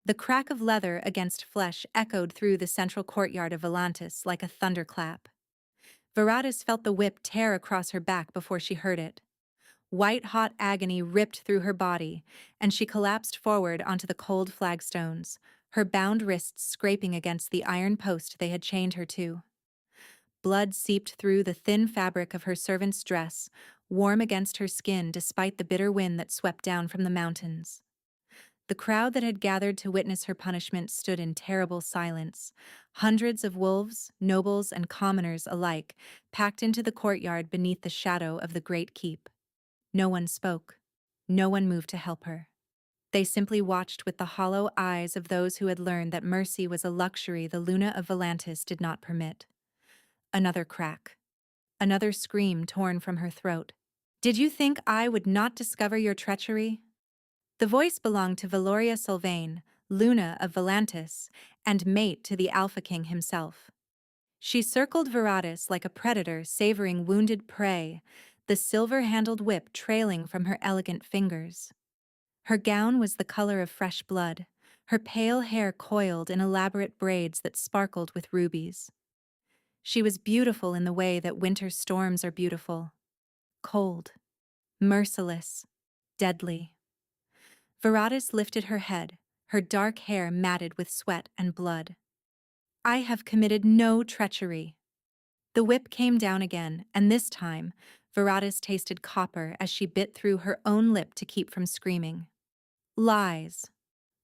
The crack of leather against flesh echoed through the central courtyard of Volantis like a thunderclap. Veratis felt the whip tear across her back before she heard it. White-hot agony ripped through her body, and she collapsed forward onto the cold flagstones, her bound wrists scraping against the iron post they had chained her to. Blood seeped through the thin fabric of her servant's dress, warm against her skin despite the bitter wind that swept down from the mountains. The crowd that had gathered to witness her punishment stood in terrible silence. Hundreds of wolves, nobles, and commoners alike packed into the courtyard beneath the shadow of the great keep. No one spoke. No one moved to help her. They simply watched with the hollow eyes of those who had learned that mercy was a luxury the Luna of Volantis did not permit. Another crack. Another scream torn from her throat. "Did you think I would not discover your treachery?" The voice belonged to Valoria Sylvain, Luna of Volantis, and mate to the Alpha King himself. She circled Veratis like a predator savoring wounded prey, the silver-handled whip trailing from her elegant fingers. Her gown was the color of fresh blood, her pale hair coiled in elaborate braids that sparkled with rubies. She was beautiful in the way that winter storms are beautiful. Cold, merciless, deadly. Veratis lifted her head, her dark hair matted with sweat and blood. "I have committed no treachery." The whip came down again, and this time, Veratis tasted copper as she bit through her own lip to keep from screaming. "Lies."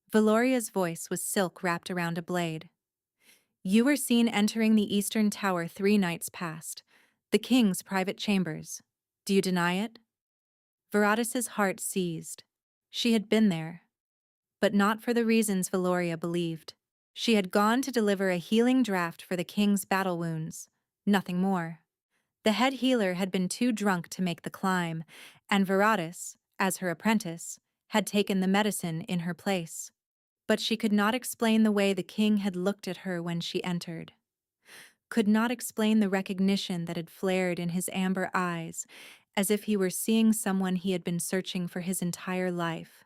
Valoria's voice was silk wrapped around a blade. "You were seen entering the eastern tower 3 nights past, the king's private chambers. Do you deny it?" Veratis's heart seized. She had been there. But not for the reasons Valoria believed. She had gone to deliver a healing draft for the king's battle wounds. Nothing more. The head healer had been too drunk to make the climb, and Veratis, as her apprentice, had taken the medicine in her place. But she could not explain the way the king had looked at her when she entered. Could not explain the recognition that had flared in his amber eyes, as if he were seeing someone he had been searching for his entire life.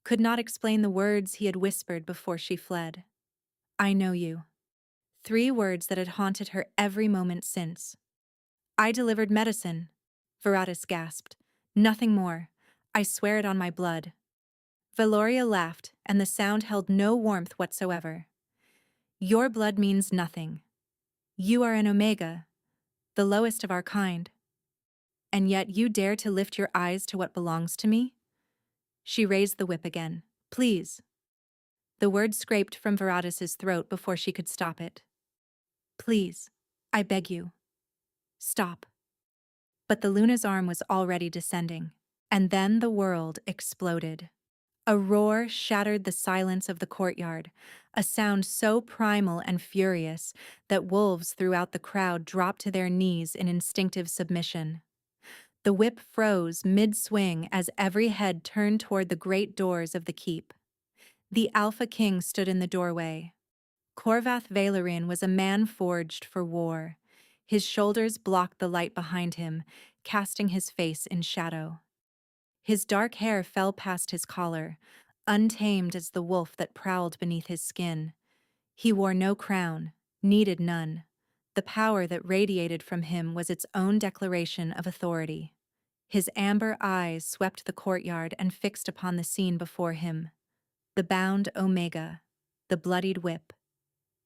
Could not explain the words he had whispered before she fled. "I know you." 3 words that had haunted her every moment since. "I delivered medicine," Veratis gasped. "Nothing more. I swear it on my blood." Valoria laughed, and the sound held no warmth whatsoever. "Your blood means nothing. You are an Omega, the lowest of our kind. And yet you dare to lift your eyes to what belongs to me?" She raised the whip again. "Please." The word scraped from Veratis's throat before she could stop it. "Please, I beg you. Stop." But the Luna's arm was already descending. And then the world exploded. A roar shattered the silence of the courtyard, a sound so primal and furious that wolves throughout the crowd dropped to their knees in instinctive submission. The whip froze mid-swing as every head turned toward the great doors of the keep. The Alpha King stood in the doorway. Corvath Valerian was a man forged for war. His shoulders blocked the light behind him, casting his face in shadow. His dark hair fell past his collar, untamed as the wolf that prowled beneath his skin. He wore no crown, needed none. The power that radiated from him was its own declaration of authority. His amber eyes swept the courtyard and fixed upon the scene before him. The bound Omega, the bloodied whip,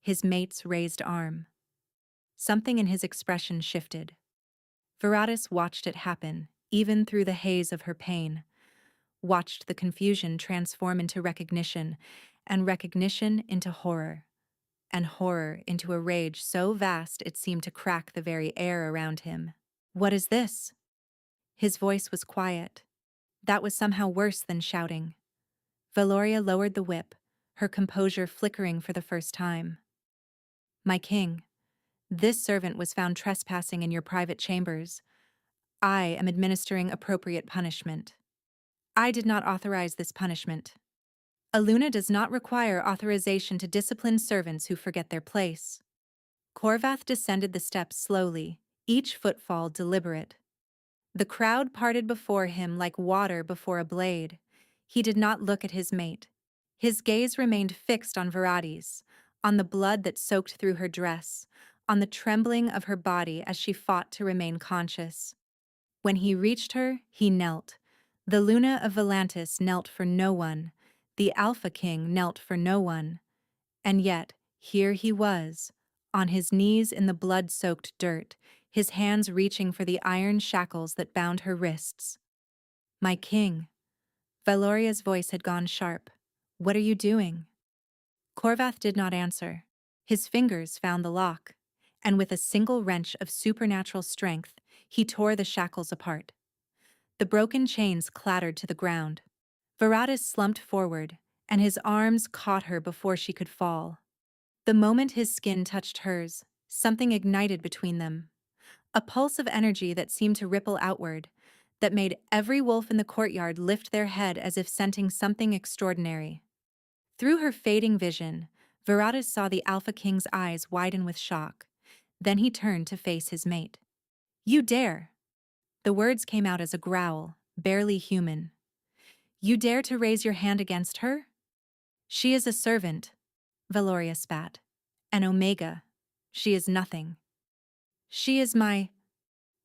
his mate's raised arm. Something in his expression shifted. Veratis watched it happen, even through the haze of her pain. Watched the confusion transform into recognition, and recognition into horror, and horror into a rage so vast it seemed to crack the very air around him. "What is this?" His voice was quiet. That was somehow worse than shouting. Valoria lowered the whip, her composure flickering for the first time. "My king, this servant was found trespassing in your private chambers. I am administering appropriate punishment. I did not authorize this punishment. A Luna does not require authorization to discipline servants who forget their place." Corvath descended the steps slowly, each footfall deliberate. The crowd parted before him like water before a blade. He did not look at his mate. His gaze remained fixed on Veratis, on the blood that soaked through her dress, on the trembling of her body as she fought to remain conscious. When he reached her, he knelt. The Luna of Volantis knelt for no one. The Alpha King knelt for no one. And yet, here he was, on his knees in the blood-soaked dirt, his hands reaching for the iron shackles that bound her wrists. "My king." Valoria's voice had gone sharp. "What are you doing?" Corvath did not answer. His fingers found the lock, and with a single wrench of supernatural strength, he tore the shackles apart. The broken chains clattered to the ground. Veratis slumped forward, and his arms caught her before she could fall. The moment his skin touched hers, something ignited between them. A pulse of energy that seemed to ripple outward, that made every wolf in the courtyard lift their head as if scenting something extraordinary. Through her fading vision, Veratis saw the Alpha King's eyes widen with shock. Then he turned to face his mate. "You dare!" The words came out as a growl, barely human. "You dare to raise your hand against her?" "She is a servant," Valoria spat. "An Omega. She is nothing." "She is my—"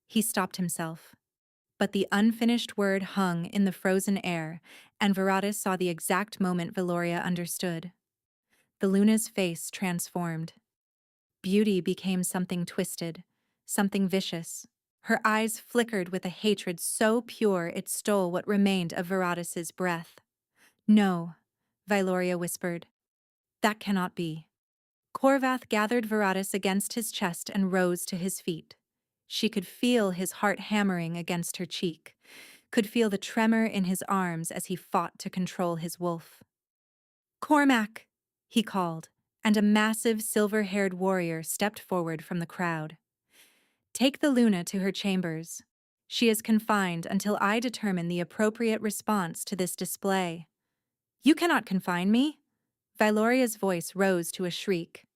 He stopped himself. But the unfinished word hung in the frozen air, and Veratis saw the exact moment Valoria understood. The Luna's face transformed. Beauty became something twisted, something vicious. Her eyes flickered with a hatred so pure it stole what remained of Veratis's breath. "No," Valoria whispered. "That cannot be." Corvath gathered Veratis against his chest and rose to his feet. She could feel his heart hammering against her cheek, could feel the tremor in his arms as he fought to control his wolf. "Cormac!" he called, and a massive silver-haired warrior stepped forward from the crowd. "Take the Luna to her chambers. She is confined until I determine the appropriate response to this display." "You cannot confine me!" Valoria's voice rose to a shriek.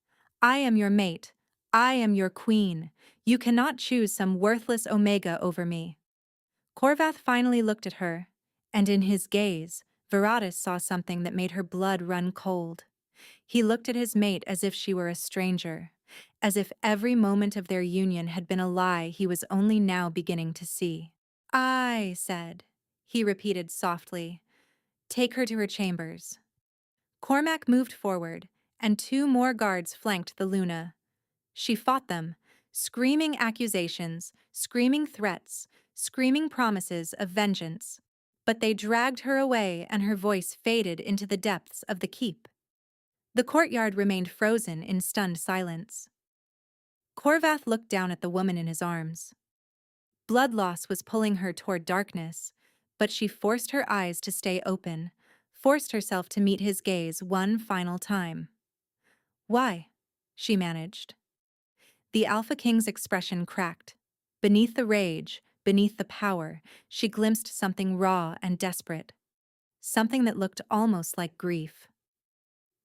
"I am your mate. I am your queen. You cannot choose some worthless Omega over me." Corvath finally looked at her, and in his gaze, Veratis saw something that made her blood run cold. He looked at his mate as if she were a stranger, as if every moment of their union had been a lie he was only now beginning to see. "I said," he repeated softly, "take her to her chambers." Cormac moved forward, and 2 more guards flanked the Luna. She fought them, screaming accusations, screaming threats, screaming promises of vengeance. But they dragged her away, and her voice faded into the depths of the keep. The courtyard remained frozen in stunned silence. Corvath looked down at the woman in his arms. Blood loss was pulling her toward darkness, but she forced her eyes to stay open, forced herself to meet his gaze one final time. "Why?" she managed. The Alpha King's expression cracked. Beneath the rage, beneath the power, she glimpsed something raw and desperate. Something that looked almost like grief.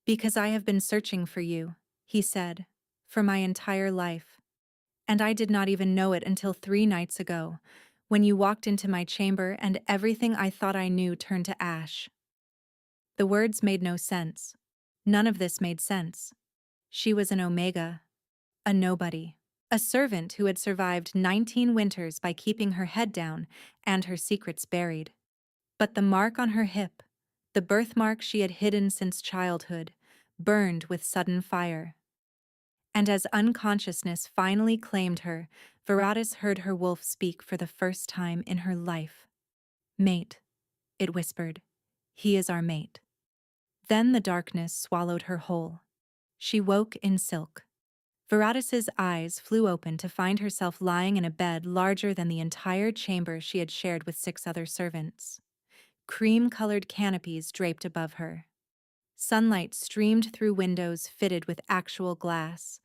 "Because I have been searching for you," he said, "for my entire life. And I did not even know it until 3 nights ago, when you walked into my chamber and everything I thought I knew turned to ash." The words made no sense. None of this made sense. She was an Omega, a nobody, a servant who had survived 19 winters by keeping her head down and her secrets buried. But the mark on her hip, the birthmark she had hidden since childhood, burned with sudden fire. And as unconsciousness finally claimed her, Veratis heard her wolf speak for the first time in her life. "Mate," it whispered. "He is our mate." Then the darkness swallowed her whole. She woke in silk. Veratis's eyes flew open to find herself lying in a bed larger than the entire chamber she had shared with 6 other servants. Cream-colored canopies draped above her. Sunlight streamed through windows fitted with actual glass.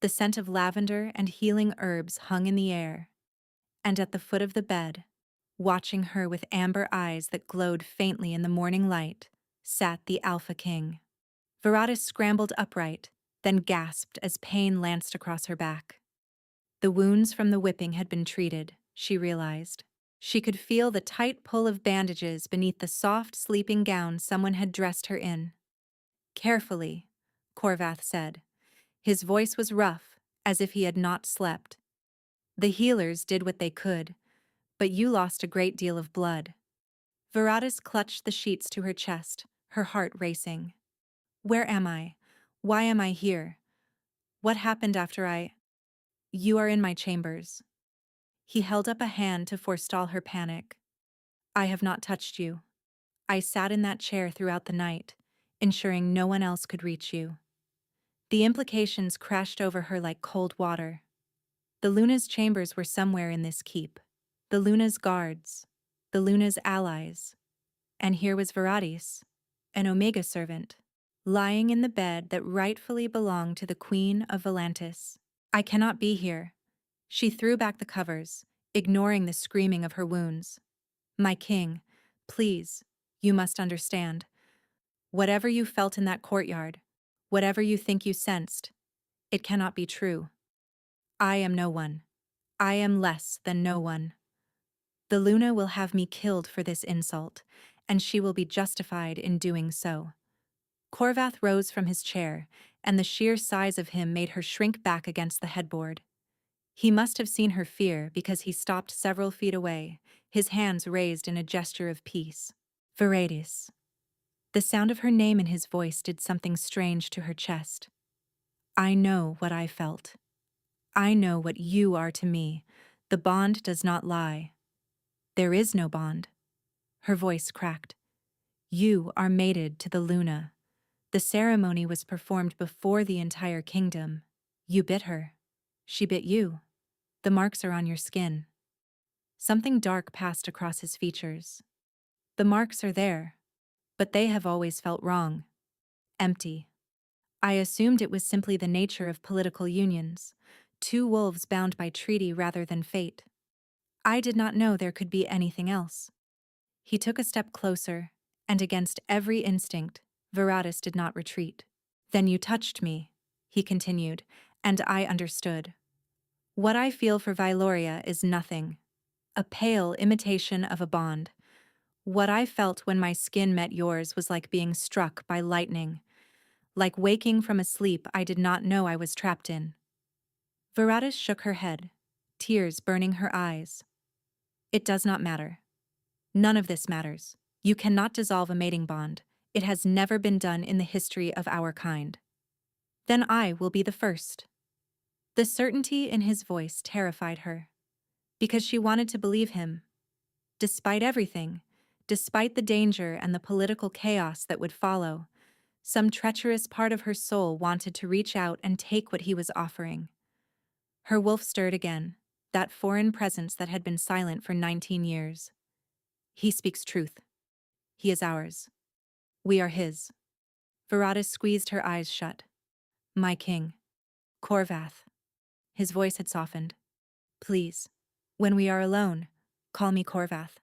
The scent of lavender and healing herbs hung in the air. And at the foot of the bed, watching her with amber eyes that glowed faintly in the morning light, sat the Alpha King. Veratis scrambled upright, then gasped as pain lanced across her back. The wounds from the whipping had been treated, she realized. She could feel the tight pull of bandages beneath the soft sleeping gown someone had dressed her in. Carefully, Corvath said. His voice was rough, as if he had not slept. The healers did what they could, but you lost a great deal of blood. Veratis clutched the sheets to her chest, her heart racing. Where am I? Why am I here? What happened after I— You are in my chambers. He held up a hand to forestall her panic. I have not touched you. I sat in that chair throughout the night, ensuring no one else could reach you. The implications crashed over her like cold water. The Luna's chambers were somewhere in this keep. The Luna's guards. The Luna's allies. And here was Veratis, an Omega servant, lying in the bed that rightfully belonged to the Queen of Volantis. I cannot be here. She threw back the covers, ignoring the screaming of her wounds. My king, please, you must understand. Whatever you felt in that courtyard, whatever you think you sensed, it cannot be true. I am no one. I am less than no one. The Luna will have me killed for this insult, and she will be justified in doing so. Corvath rose from his chair, and the sheer size of him made her shrink back against the headboard. He must have seen her fear because he stopped several feet away, his hands raised in a gesture of peace. Veratis. The sound of her name in his voice did something strange to her chest. I know what I felt. I know what you are to me. The bond does not lie. There is no bond. Her voice cracked. You are mated to the Luna. The ceremony was performed before the entire kingdom. You bit her. She bit you. The marks are on your skin. Something dark passed across his features. The marks are there, but they have always felt wrong. Empty. I assumed it was simply the nature of political unions, two wolves bound by treaty rather than fate. I did not know there could be anything else. He took a step closer, and against every instinct, Veratis did not retreat. Then you touched me, he continued, and I understood. What I feel for Vyloria is nothing. A pale imitation of a bond. What I felt when my skin met yours was like being struck by lightning, like waking from a sleep I did not know I was trapped in. Veratis shook her head, tears burning her eyes. It does not matter. None of this matters. You cannot dissolve a mating bond. It has never been done in the history of our kind. Then I will be the first. The certainty in his voice terrified her, because she wanted to believe him. Despite everything, despite the danger and the political chaos that would follow, some treacherous part of her soul wanted to reach out and take what he was offering. Her wolf stirred again, that foreign presence that had been silent for 19 years. He speaks truth. He is ours. We are his. Veratis squeezed her eyes shut. My king. Corvath. His voice had softened. Please, when we are alone, call me Corvath.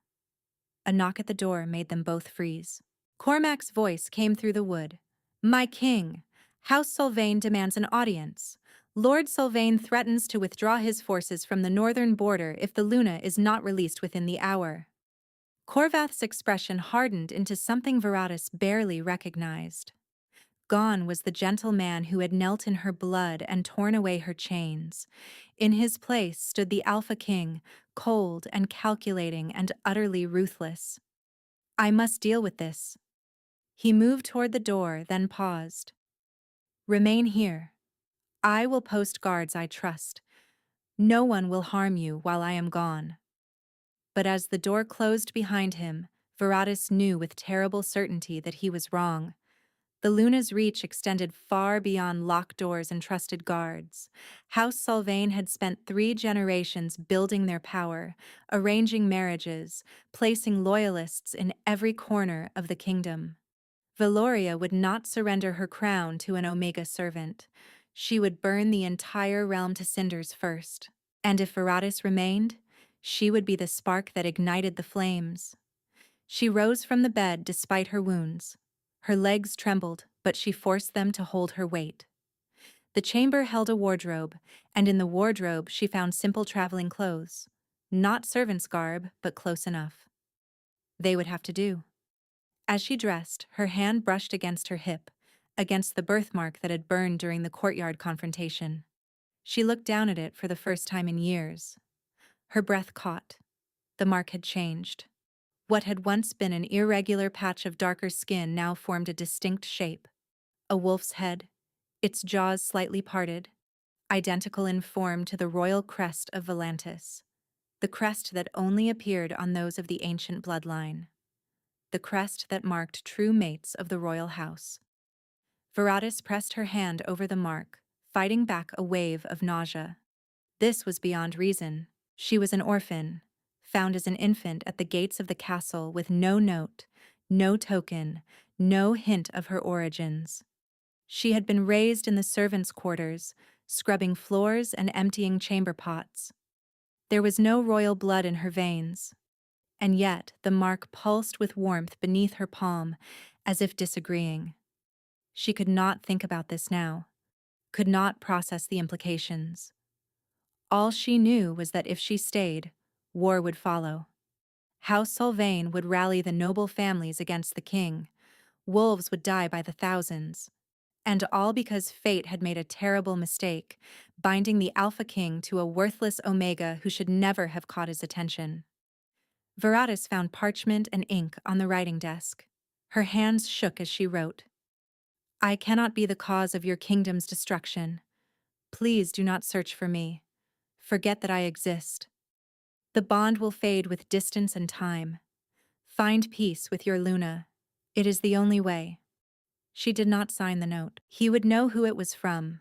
A knock at the door made them both freeze. Cormac's voice came through the wood. My king, House Sylvain demands an audience. Lord Sylvain threatens to withdraw his forces from the northern border if the Luna is not released within the hour. Corvath's expression hardened into something Veratis barely recognized. Gone was the gentle man who had knelt in her blood and torn away her chains. In his place stood the Alpha King, cold and calculating and utterly ruthless. I must deal with this. He moved toward the door, then paused. Remain here. I will post guards I trust. No one will harm you while I am gone. But as the door closed behind him, Veratis knew with terrible certainty that he was wrong. The Luna's reach extended far beyond locked doors and trusted guards. House Sylvain had spent 3 generations building their power, arranging marriages, placing loyalists in every corner of the kingdom. Vyloria would not surrender her crown to an Omega servant. She would burn the entire realm to cinders first. And if Veratis remained, she would be the spark that ignited the flames. She rose from the bed despite her wounds. Her legs trembled, but she forced them to hold her weight. The chamber held a wardrobe, and in the wardrobe she found simple traveling clothes. Not servant's garb, but close enough. They would have to do. As she dressed, her hand brushed against her hip, against the birthmark that had burned during the courtyard confrontation. She looked down at it for the first time in years. Her breath caught. The mark had changed. What had once been an irregular patch of darker skin now formed a distinct shape. A wolf's head, its jaws slightly parted, identical in form to the royal crest of Volantis, the crest that only appeared on those of the ancient bloodline, the crest that marked true mates of the royal house. Veratis pressed her hand over the mark, fighting back a wave of nausea. This was beyond reason. She was an orphan, found as an infant at the gates of the castle with no note, no token, no hint of her origins. She had been raised in the servants' quarters, scrubbing floors and emptying chamber pots. There was no royal blood in her veins, and yet the mark pulsed with warmth beneath her palm, as if disagreeing. She could not think about this now, could not process the implications. All she knew was that if she stayed, war would follow. House Sylvain would rally the noble families against the king, wolves would die by the thousands, and all because fate had made a terrible mistake, binding the Alpha King to a worthless Omega who should never have caught his attention. Veratis found parchment and ink on the writing desk. Her hands shook as she wrote. I cannot be the cause of your kingdom's destruction. Please do not search for me. Forget that I exist. The bond will fade with distance and time. Find peace with your Luna. It is the only way. She did not sign the note. He would know who it was from.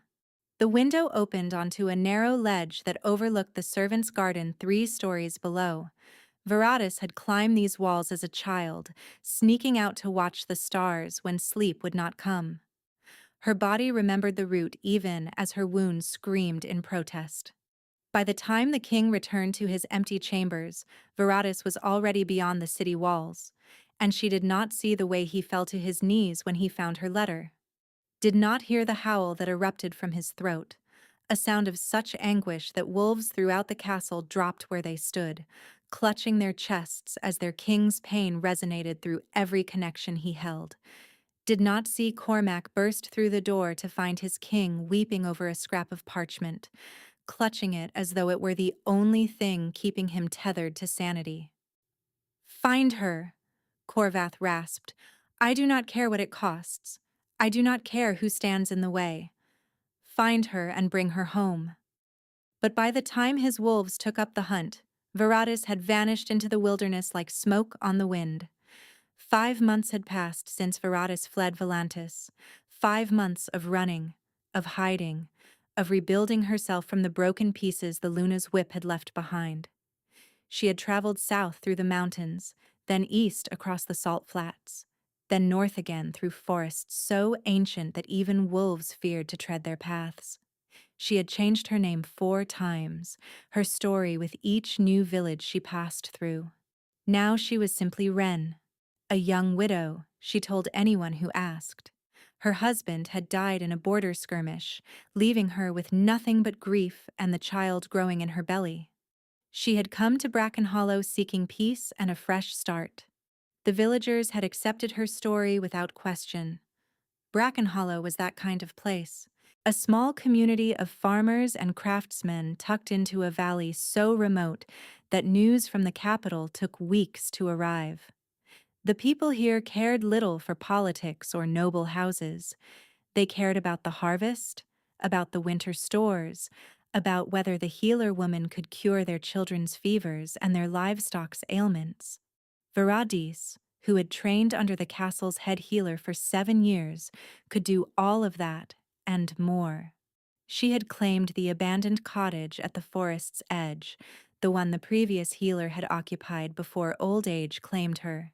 The window opened onto a narrow ledge that overlooked the servants' garden 3 stories below. Veratis had climbed these walls as a child, sneaking out to watch the stars when sleep would not come. Her body remembered the route even as her wounds screamed in protest. By the time the king returned to his empty chambers, Veratis was already beyond the city walls, and she did not see the way he fell to his knees when he found her letter. Did not hear the howl that erupted from his throat, a sound of such anguish that wolves throughout the castle dropped where they stood, clutching their chests as their king's pain resonated through every connection he held. Did not see Cormac burst through the door to find his king weeping over a scrap of parchment, clutching it as though it were the only thing keeping him tethered to sanity. Find her, Corvath rasped. I do not care what it costs. I do not care who stands in the way. Find her and bring her home. But by the time his wolves took up the hunt, Veratis had vanished into the wilderness like smoke on the wind. 5 months had passed since Veratis fled Volantis. 5 months of running, of hiding, of rebuilding herself from the broken pieces the Luna's whip had left behind. She had traveled south through the mountains, then east across the salt flats, then north again through forests so ancient that even wolves feared to tread their paths. She had changed her name 4 times, her story with each new village she passed through. Now she was simply Wren, a young widow, she told anyone who asked. Her husband had died in a border skirmish, leaving her with nothing but grief and the child growing in her belly. She had come to Bracken Hollow seeking peace and a fresh start. The villagers had accepted her story without question. Bracken Hollow was that kind of place, a small community of farmers and craftsmen tucked into a valley so remote that news from the capital took weeks to arrive. The people here cared little for politics or noble houses. They cared about the harvest, about the winter stores, about whether the healer woman could cure their children's fevers and their livestock's ailments. Veratis, who had trained under the castle's head healer for 7 years, could do all of that and more. She had claimed the abandoned cottage at the forest's edge, the one the previous healer had occupied before old age claimed her.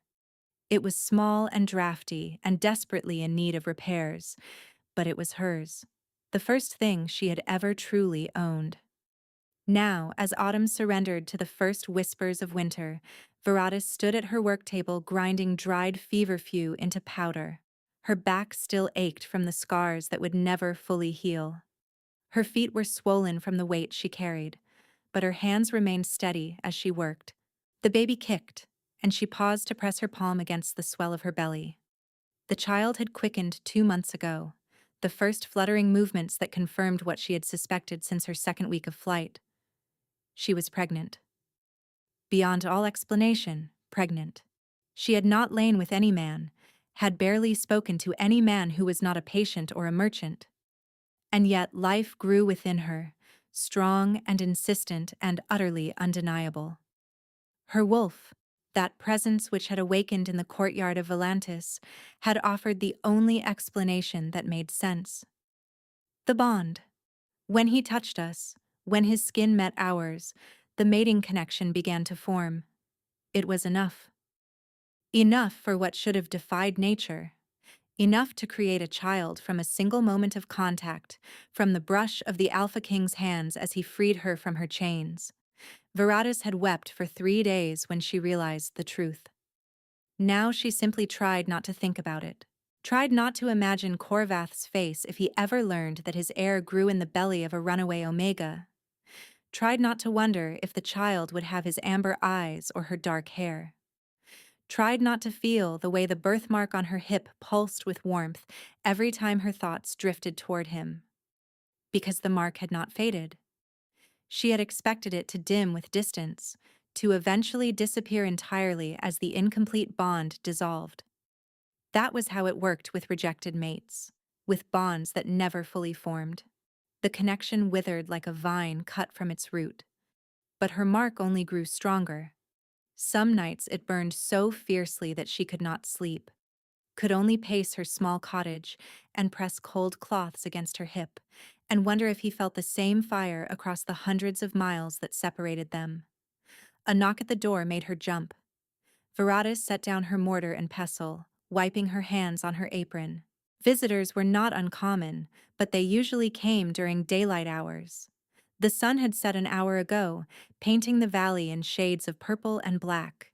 It was small and drafty and desperately in need of repairs, but it was hers, the first thing she had ever truly owned. Now, as autumn surrendered to the first whispers of winter, Veratis stood at her work table grinding dried feverfew into powder. Her back still ached from the scars that would never fully heal. Her feet were swollen from the weight she carried, but her hands remained steady as she worked. The baby kicked, and she paused to press her palm against the swell of her belly. The child had quickened 2 months ago, the first fluttering movements that confirmed what she had suspected since her second week of flight. She was pregnant. Beyond all explanation, pregnant. She had not lain with any man, had barely spoken to any man who was not a patient or a merchant. And yet life grew within her, strong and insistent and utterly undeniable. Her wolf, that presence which had awakened in the courtyard of Volantis, had offered the only explanation that made sense. The bond. When he touched us, when his skin met ours, the mating connection began to form. It was enough. Enough for what should have defied nature. Enough to create a child from a single moment of contact, from the brush of the Alpha King's hands as he freed her from her chains. Veratis had wept for 3 days when she realized the truth. Now she simply tried not to think about it. Tried not to imagine Korvath's face if he ever learned that his heir grew in the belly of a runaway Omega. Tried not to wonder if the child would have his amber eyes or her dark hair. Tried not to feel the way the birthmark on her hip pulsed with warmth every time her thoughts drifted toward him. Because the mark had not faded. She had expected it to dim with distance, to eventually disappear entirely as the incomplete bond dissolved. That was how it worked with rejected mates, with bonds that never fully formed. The connection withered like a vine cut from its root. But her mark only grew stronger. Some nights it burned so fiercely that she could not sleep, could only pace her small cottage and press cold cloths against her hip, and wonder if he felt the same fire across the hundreds of miles that separated them. A knock at the door made her jump. Veratis set down her mortar and pestle, wiping her hands on her apron. Visitors were not uncommon, but they usually came during daylight hours. The sun had set an hour ago, painting the valley in shades of purple and black.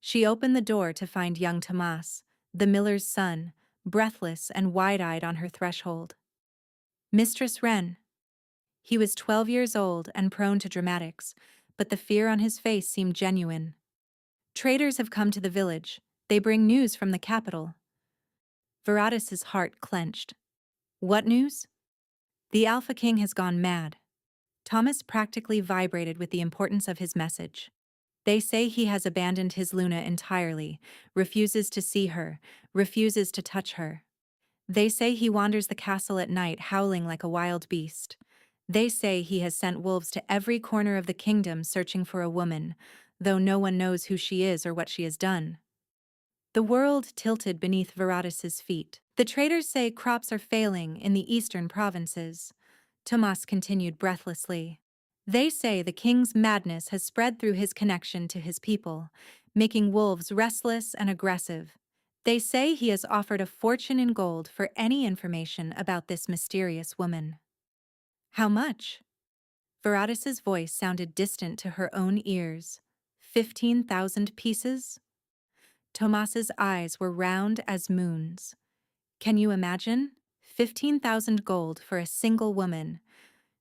She opened the door to find young Tomas, the miller's son, breathless and wide-eyed on her threshold. Mistress Wren. He was 12 years old and prone to dramatics, but the fear on his face seemed genuine. Traders have come to the village. They bring news from the capital. Veratis's heart clenched. What news? The Alpha King has gone mad. Thomas practically vibrated with the importance of his message. They say he has abandoned his Luna entirely, refuses to see her, refuses to touch her. They say he wanders the castle at night howling like a wild beast. They say he has sent wolves to every corner of the kingdom searching for a woman, though no one knows who she is or what she has done. The world tilted beneath Veratis's feet. The traders say crops are failing in the eastern provinces. Tomas continued breathlessly. They say the king's madness has spread through his connection to his people, making wolves restless and aggressive. They say he has offered a fortune in gold for any information about this mysterious woman. How much? Veratis's voice sounded distant to her own ears. 15,000 pieces? Tomas's eyes were round as moons. Can you imagine? 15,000 gold for a single woman.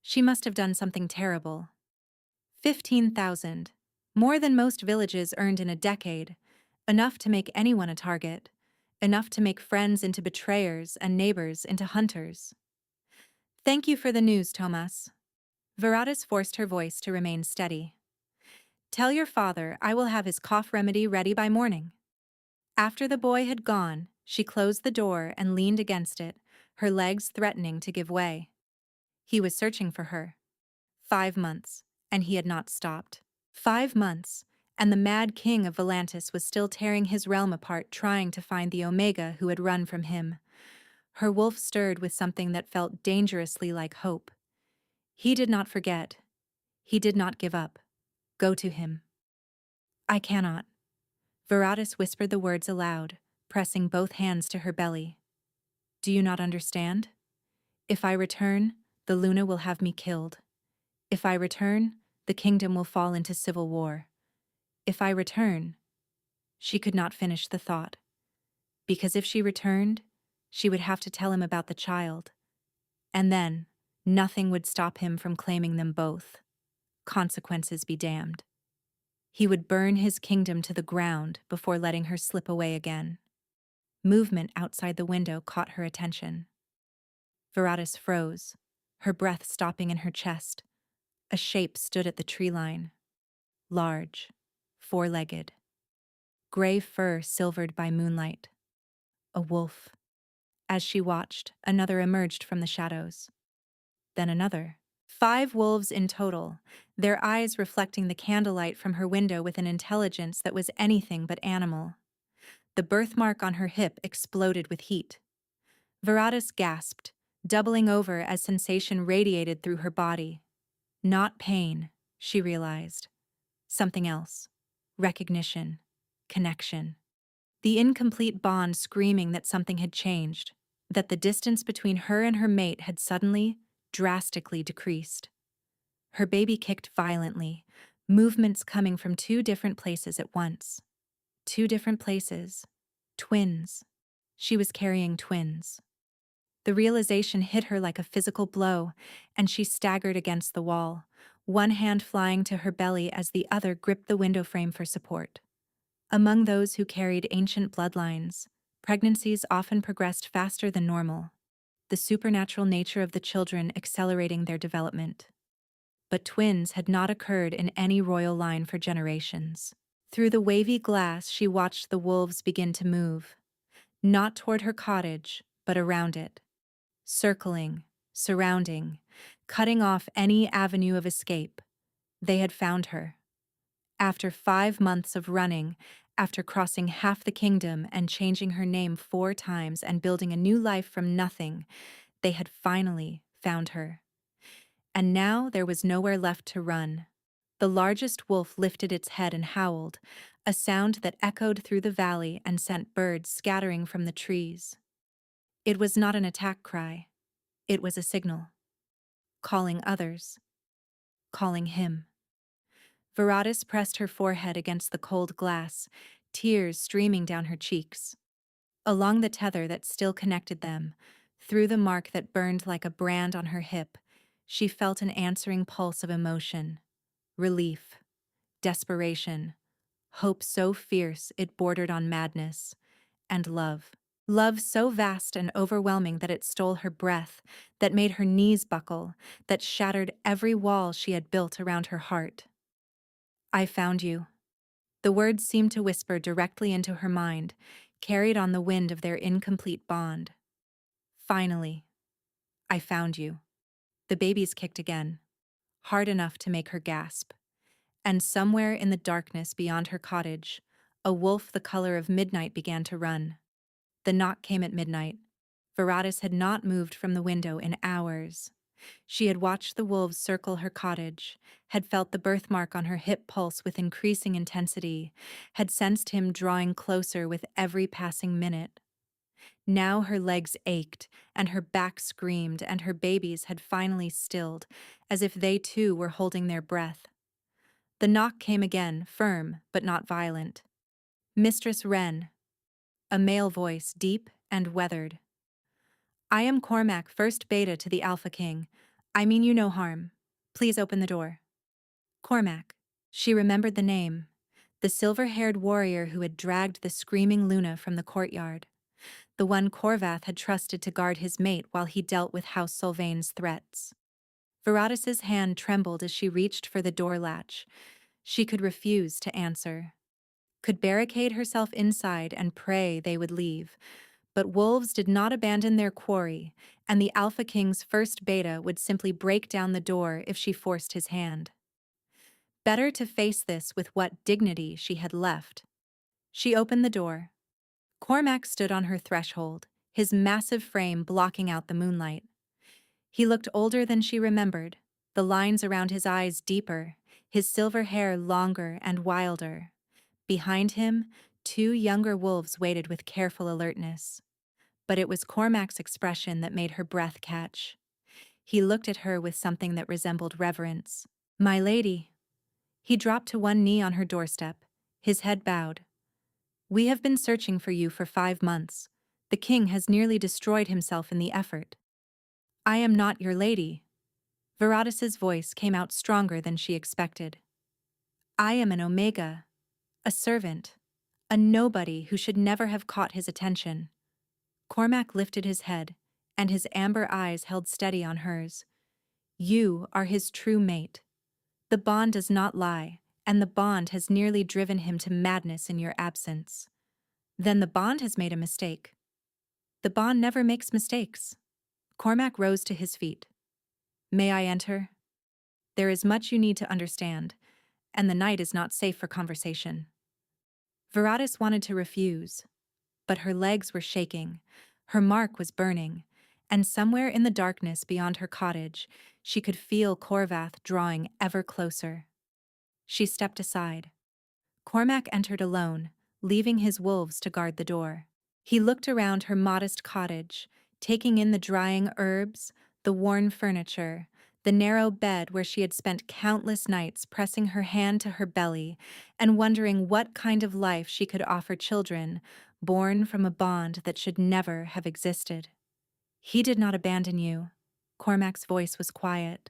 She must have done something terrible. 15,000. More than most villages earned in a decade. Enough to make anyone a target. Enough to make friends into betrayers and neighbors into hunters. Thank you for the news, Tomas. Veratis forced her voice to remain steady. Tell your father I will have his cough remedy ready by morning. After the boy had gone, she closed the door and leaned against it, her legs threatening to give way. He was searching for her. 5 months, and he had not stopped. 5 months, and the mad king of Volantis was still tearing his realm apart trying to find the Omega who had run from him. Her wolf stirred with something that felt dangerously like hope. He did not forget. He did not give up. Go to him. I cannot. Veratis whispered the words aloud, pressing both hands to her belly. Do you not understand? If I return, the Luna will have me killed. If I return, the kingdom will fall into civil war. If I return... She could not finish the thought. Because if she returned, she would have to tell him about the child. And then, nothing would stop him from claiming them both. Consequences be damned. He would burn his kingdom to the ground before letting her slip away again. Movement outside the window caught her attention. Veratis froze, her breath stopping in her chest. A shape stood at the tree line. Large, four-legged, gray fur silvered by moonlight. A wolf. As she watched, another emerged from the shadows. Then another. 5 wolves in total, their eyes reflecting the candlelight from her window with an intelligence that was anything but animal. The birthmark on her hip exploded with heat. Veratis gasped, doubling over as sensation radiated through her body. Not pain, she realized. Something else. Recognition. Connection. The incomplete bond screaming that something had changed, that the distance between her and her mate had suddenly, drastically decreased. Her baby kicked violently, movements coming from 2 different places at once. 2 different places. Twins. She was carrying twins. The realization hit her like a physical blow, and she staggered against the wall, one hand flying to her belly as the other gripped the window frame for support. Among those who carried ancient bloodlines, pregnancies often progressed faster than normal, the supernatural nature of the children accelerating their development. But twins had not occurred in any royal line for generations. Through the wavy glass, she watched the wolves begin to move, not toward her cottage, but around it. Circling, surrounding, cutting off any avenue of escape. They had found her. After 5 months of running, after crossing half the kingdom and changing her name 4 times and building a new life from nothing, they had finally found her. And now there was nowhere left to run. The largest wolf lifted its head and howled, a sound that echoed through the valley and sent birds scattering from the trees. It was not an attack cry. It was a signal. Calling others. Calling him. Veratis pressed her forehead against the cold glass, tears streaming down her cheeks. Along the tether that still connected them, through the mark that burned like a brand on her hip, she felt an answering pulse of emotion. Relief. Desperation. Hope so fierce it bordered on madness. And love. Love so vast and overwhelming that it stole her breath, that made her knees buckle, that shattered every wall she had built around her heart. I found you. The words seemed to whisper directly into her mind, carried on the wind of their incomplete bond. Finally, I found you. The babies kicked again, hard enough to make her gasp. And somewhere in the darkness beyond her cottage, a wolf the color of midnight began to run. The knock came at midnight. Veratis had not moved from the window in hours. She had watched the wolves circle her cottage, had felt the birthmark on her hip pulse with increasing intensity, had sensed him drawing closer with every passing minute. Now her legs ached, and her back screamed, and her babies had finally stilled, as if they too were holding their breath. The knock came again, firm but not violent. Mistress Wren. A male voice, deep and weathered. I am Cormac, first beta to the Alpha King. I mean you no harm. Please open the door. Cormac. She remembered the name. The silver-haired warrior who had dragged the screaming Luna from the courtyard. The one Corvath had trusted to guard his mate while he dealt with House Sylvain's threats. Veratis's hand trembled as she reached for the door latch. She could refuse to answer. Could barricade herself inside and pray they would leave. But wolves did not abandon their quarry, and the Alpha King's first beta would simply break down the door if she forced his hand. Better to face this with what dignity she had left. She opened the door. Cormac stood on her threshold, his massive frame blocking out the moonlight. He looked older than she remembered, the lines around his eyes deeper, his silver hair longer and wilder. Behind him, 2 younger wolves waited with careful alertness. But it was Cormac's expression that made her breath catch. He looked at her with something that resembled reverence. My lady. He dropped to one knee on her doorstep, his head bowed. We have been searching for you for 5 months. The king has nearly destroyed himself in the effort. I am not your lady. Veratis's voice came out stronger than she expected. I am an Omega, a servant. a nobody who should never have caught his attention. Cormac lifted his head, and his amber eyes held steady on hers. You are his true mate. The bond does not lie, and the bond has nearly driven him to madness in your absence. Then the bond has made a mistake. The bond never makes mistakes. Cormac rose to his feet. May I enter? There is much you need to understand, and the night is not safe for conversation. Veratis wanted to refuse, but her legs were shaking, her mark was burning, and somewhere in the darkness beyond her cottage, she could feel Corvath drawing ever closer. She stepped aside. Cormac entered alone, leaving his wolves to guard the door. He looked around her modest cottage, taking in the drying herbs, the worn furniture, the narrow bed where she had spent countless nights pressing her hand to her belly and wondering what kind of life she could offer children born from a bond that should never have existed. He did not abandon you. Cormac's voice was quiet.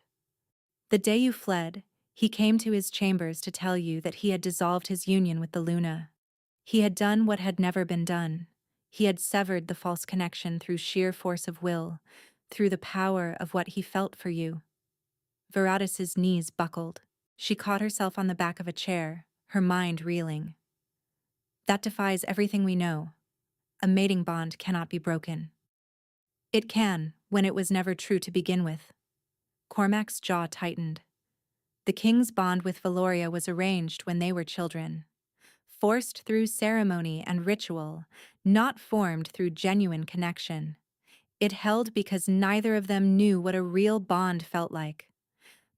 The day you fled, he came to his chambers to tell you that he had dissolved his union with the Luna. He had done what had never been done. He had severed the false connection through sheer force of will, through the power of what he felt for you. Veratis's knees buckled. She caught herself on the back of a chair, her mind reeling. That defies everything we know. A mating bond cannot be broken. It can, when it was never true to begin with. Cormac's jaw tightened. The king's bond with Valoria was arranged when they were children. Forced through ceremony and ritual, not formed through genuine connection. It held because neither of them knew what a real bond felt like.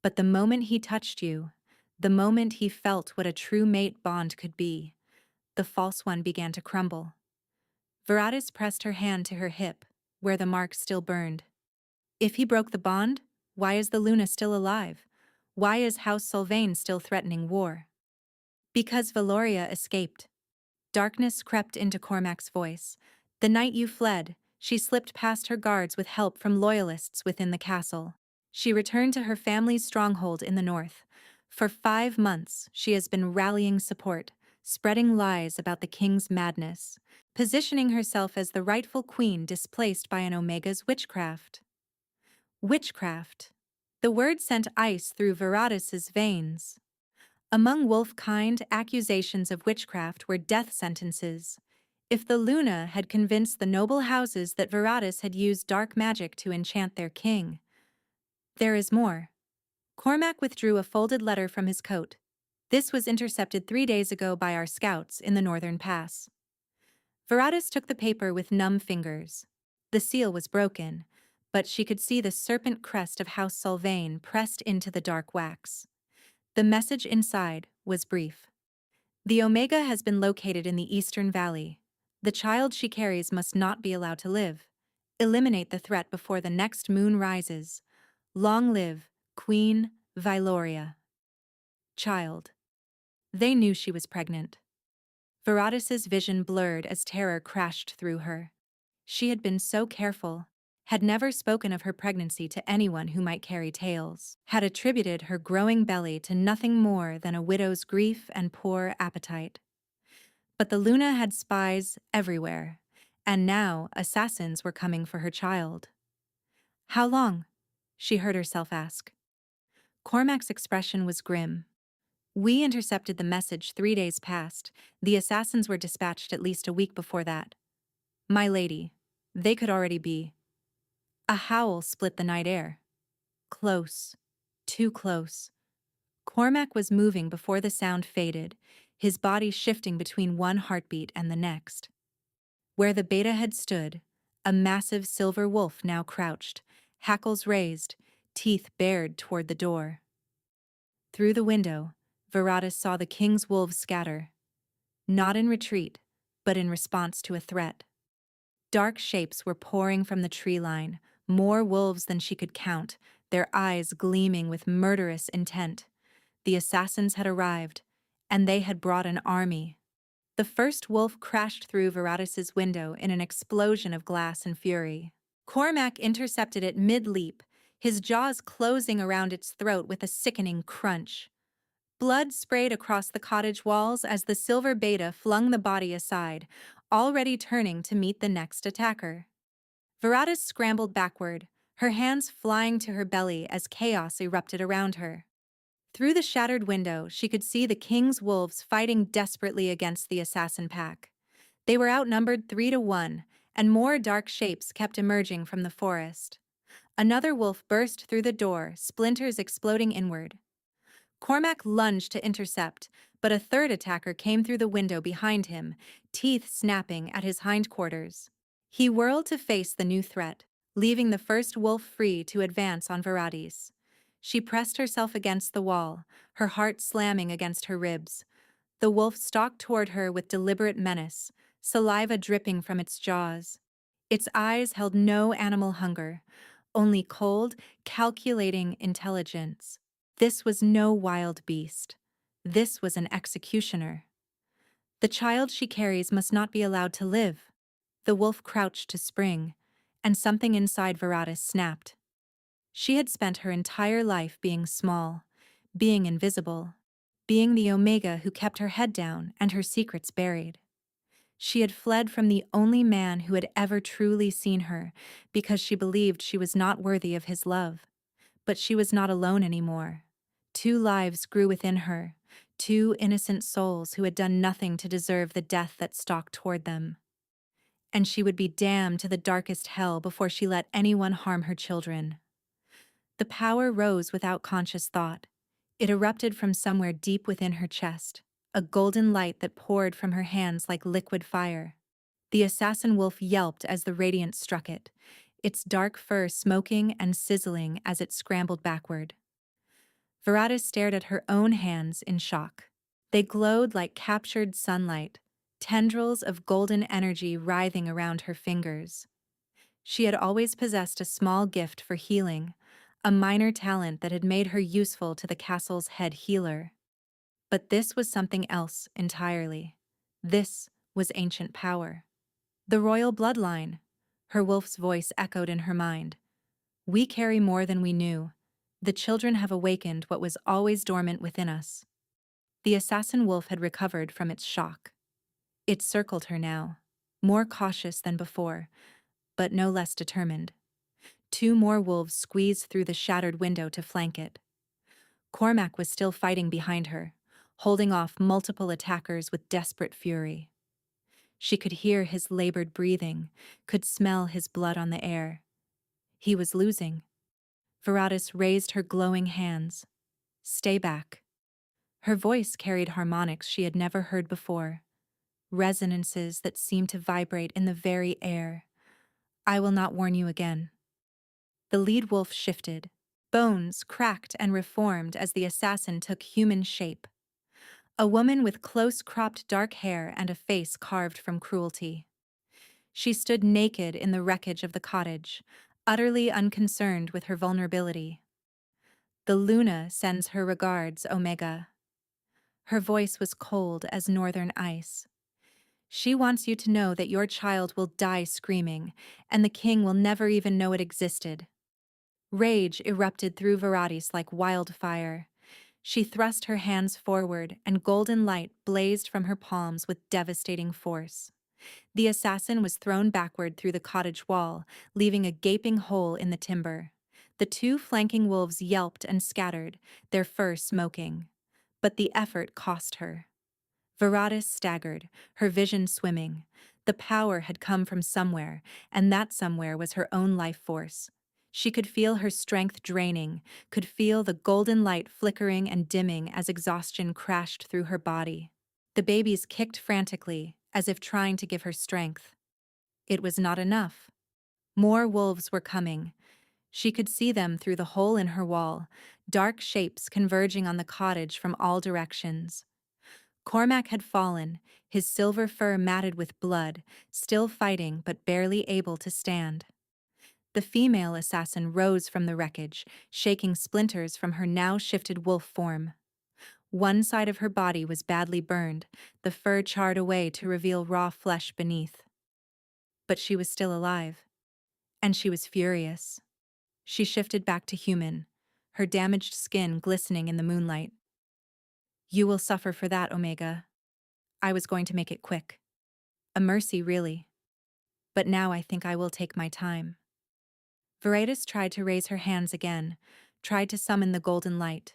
But the moment he touched you, the moment he felt what a true mate bond could be, the false one began to crumble. Veratis pressed her hand to her hip, where the mark still burned. If he broke the bond, why is the Luna still alive? Why is House Sylvain still threatening war? Because Valoria escaped. Darkness crept into Cormac's voice. The night you fled, she slipped past her guards with help from loyalists within the castle. She returned to her family's stronghold in the north. For 5 months, she has been rallying support, spreading lies about the king's madness, positioning herself as the rightful queen displaced by an Omega's witchcraft. Witchcraft. The word sent ice through Veratis's veins. Among wolf-kind, accusations of witchcraft were death sentences. If the Luna had convinced the noble houses that Veratis had used dark magic to enchant their king. There is more. Cormac withdrew a folded letter from his coat. This was intercepted 3 days ago by our scouts in the northern pass. Veratis took the paper with numb fingers. The seal was broken, but she could see the serpent crest of House Sylvain pressed into the dark wax. The message inside was brief. The Omega has been located in the Eastern Valley. The child she carries must not be allowed to live. Eliminate the threat before the next moon rises. Long live Queen Valoria. Child. They knew she was pregnant. Veratis's vision blurred as terror crashed through her. She had been so careful, had never spoken of her pregnancy to anyone who might carry tales, had attributed her growing belly to nothing more than a widow's grief and poor appetite. But the Luna had spies everywhere, and now assassins were coming for her child. How long? She heard herself ask. Cormac's expression was grim. We intercepted the message 3 days past. The assassins were dispatched at least a week before that. My lady, they could already be. A howl split the night air. Close. Too close. Cormac was moving before the sound faded, his body shifting between one heartbeat and the next. Where the beta had stood, a massive silver wolf now crouched, hackles raised, teeth bared toward the door. Through the window, Veratis saw the king's wolves scatter. Not in retreat, but in response to a threat. Dark shapes were pouring from the tree line, more wolves than she could count, their eyes gleaming with murderous intent. The assassins had arrived, and they had brought an army. The first wolf crashed through Veratis's window in an explosion of glass and fury. Cormac intercepted it mid-leap, his jaws closing around its throat with a sickening crunch. Blood sprayed across the cottage walls as the silver beta flung the body aside, already turning to meet the next attacker. Veratis scrambled backward, her hands flying to her belly as chaos erupted around her. Through the shattered window, she could see the king's wolves fighting desperately against the assassin pack. They were outnumbered 3-1, and more dark shapes kept emerging from the forest. Another wolf burst through the door, splinters exploding inward. Cormac lunged to intercept, but a third attacker came through the window behind him, teeth snapping at his hindquarters. He whirled to face the new threat, leaving the first wolf free to advance on Veratis. She pressed herself against the wall, her heart slamming against her ribs. The wolf stalked toward her with deliberate menace, saliva dripping from its jaws. Its eyes held no animal hunger, only cold, calculating intelligence. This was no wild beast. This was an executioner. The child she carries must not be allowed to live. The wolf crouched to spring, and something inside Veratis snapped. She had spent her entire life being small, being invisible, being the Omega who kept her head down and her secrets buried. She had fled from the only man who had ever truly seen her because she believed she was not worthy of his love. But she was not alone anymore. Two lives grew within her, two innocent souls who had done nothing to deserve the death that stalked toward them. And she would be damned to the darkest hell before she let anyone harm her children. The power rose without conscious thought. It erupted from somewhere deep within her chest, a golden light that poured from her hands like liquid fire. The assassin wolf yelped as the radiance struck it, its dark fur smoking and sizzling as it scrambled backward. Veratis stared at her own hands in shock. They glowed like captured sunlight, tendrils of golden energy writhing around her fingers. She had always possessed a small gift for healing, a minor talent that had made her useful to the castle's head healer. But this was something else entirely. This was ancient power. The royal bloodline. Her wolf's voice echoed in her mind. We carry more than we knew. The children have awakened what was always dormant within us. The assassin wolf had recovered from its shock. It circled her now, more cautious than before, but no less determined. Two more wolves squeezed through the shattered window to flank it. Cormac was still fighting behind her, holding off multiple attackers with desperate fury. She could hear his labored breathing, could smell his blood on the air. He was losing. Veratis raised her glowing hands. Stay back. Her voice carried harmonics she had never heard before, resonances that seemed to vibrate in the very air. I will not warn you again. The lead wolf shifted. Bones cracked and reformed as the assassin took human shape. A woman with close-cropped dark hair and a face carved from cruelty. She stood naked in the wreckage of the cottage, utterly unconcerned with her vulnerability. The Luna sends her regards, Omega. Her voice was cold as northern ice. She wants you to know that your child will die screaming, and the king will never even know it existed. Rage erupted through Veratis like wildfire. She thrust her hands forward, and golden light blazed from her palms with devastating force. The assassin was thrown backward through the cottage wall, leaving a gaping hole in the timber. The two flanking wolves yelped and scattered, their fur smoking. But the effort cost her. Veratis staggered, her vision swimming. The power had come from somewhere, and that somewhere was her own life force. She could feel her strength draining, could feel the golden light flickering and dimming as exhaustion crashed through her body. The babies kicked frantically, as if trying to give her strength. It was not enough. More wolves were coming. She could see them through the hole in her wall, dark shapes converging on the cottage from all directions. Cormac had fallen, his silver fur matted with blood, still fighting but barely able to stand. The female assassin rose from the wreckage, shaking splinters from her now shifted wolf form. One side of her body was badly burned, the fur charred away to reveal raw flesh beneath. But she was still alive. And she was furious. She shifted back to human, her damaged skin glistening in the moonlight. You will suffer for that, Omega. I was going to make it quick. A mercy, really. But now I think I will take my time. Veratus tried to raise her hands again, tried to summon the golden light.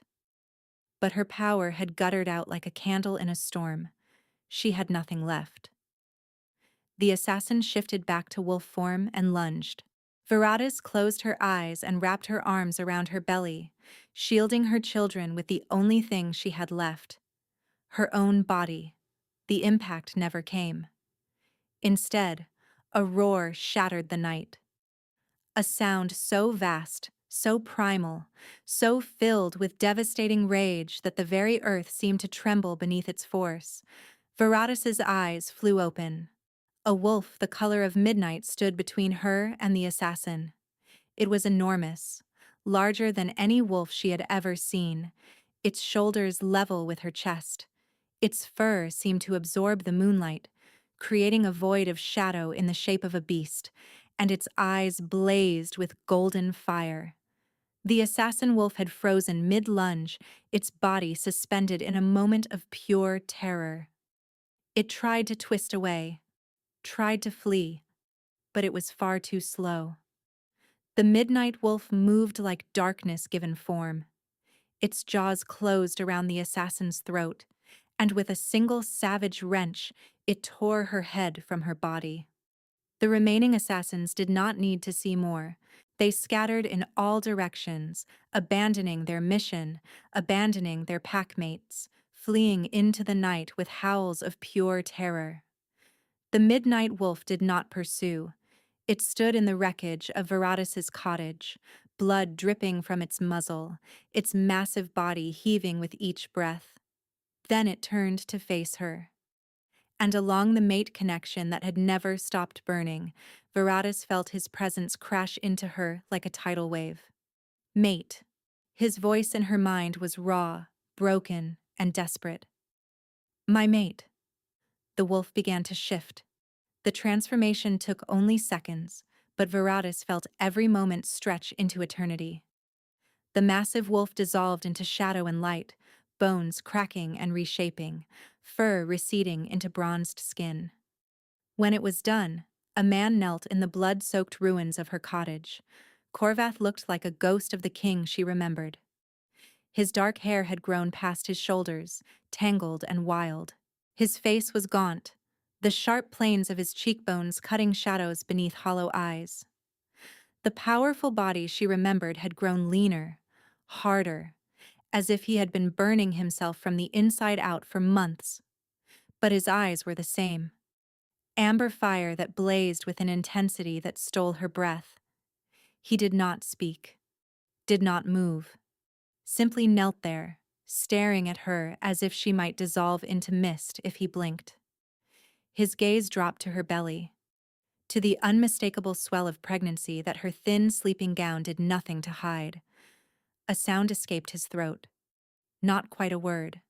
But her power had guttered out like a candle in a storm. She had nothing left. The assassin shifted back to wolf form and lunged. Veratus closed her eyes and wrapped her arms around her belly, shielding her children with the only thing she had left. Her own body. The impact never came. Instead, a roar shattered the night. A sound so vast, so primal, so filled with devastating rage that the very earth seemed to tremble beneath its force. Veratus's eyes flew open. A wolf the color of midnight stood between her and the assassin. It was enormous, larger than any wolf she had ever seen, its shoulders level with her chest. Its fur seemed to absorb the moonlight, creating a void of shadow in the shape of a beast, and its eyes blazed with golden fire. The assassin wolf had frozen mid-lunge, its body suspended in a moment of pure terror. It tried to twist away, tried to flee, but it was far too slow. The midnight wolf moved like darkness given form. Its jaws closed around the assassin's throat, and with a single savage wrench, it tore her head from her body. The remaining assassins did not need to see more. They scattered in all directions, abandoning their mission, abandoning their packmates, fleeing into the night with howls of pure terror. The midnight wolf did not pursue. It stood in the wreckage of Veratus's cottage, blood dripping from its muzzle, its massive body heaving with each breath. Then it turned to face her. And along the mate connection that had never stopped burning, Veratus felt his presence crash into her like a tidal wave. Mate. His voice in her mind was raw, broken, and desperate. My mate. The wolf began to shift. The transformation took only seconds, but Veratus felt every moment stretch into eternity. The massive wolf dissolved into shadow and light, bones cracking and reshaping, fur receding into bronzed skin. When it was done, a man knelt in the blood-soaked ruins of her cottage. Corvath looked like a ghost of the king she remembered. His dark hair had grown past his shoulders, tangled and wild. His face was gaunt, the sharp planes of his cheekbones cutting shadows beneath hollow eyes. The powerful body she remembered had grown leaner, harder, as if he had been burning himself from the inside out for months. But his eyes were the same. Amber fire that blazed with an intensity that stole her breath. He did not speak, did not move, simply knelt there, staring at her as if she might dissolve into mist if he blinked. His gaze dropped to her belly, to the unmistakable swell of pregnancy that her thin sleeping gown did nothing to hide. A sound escaped his throat. Not quite a word.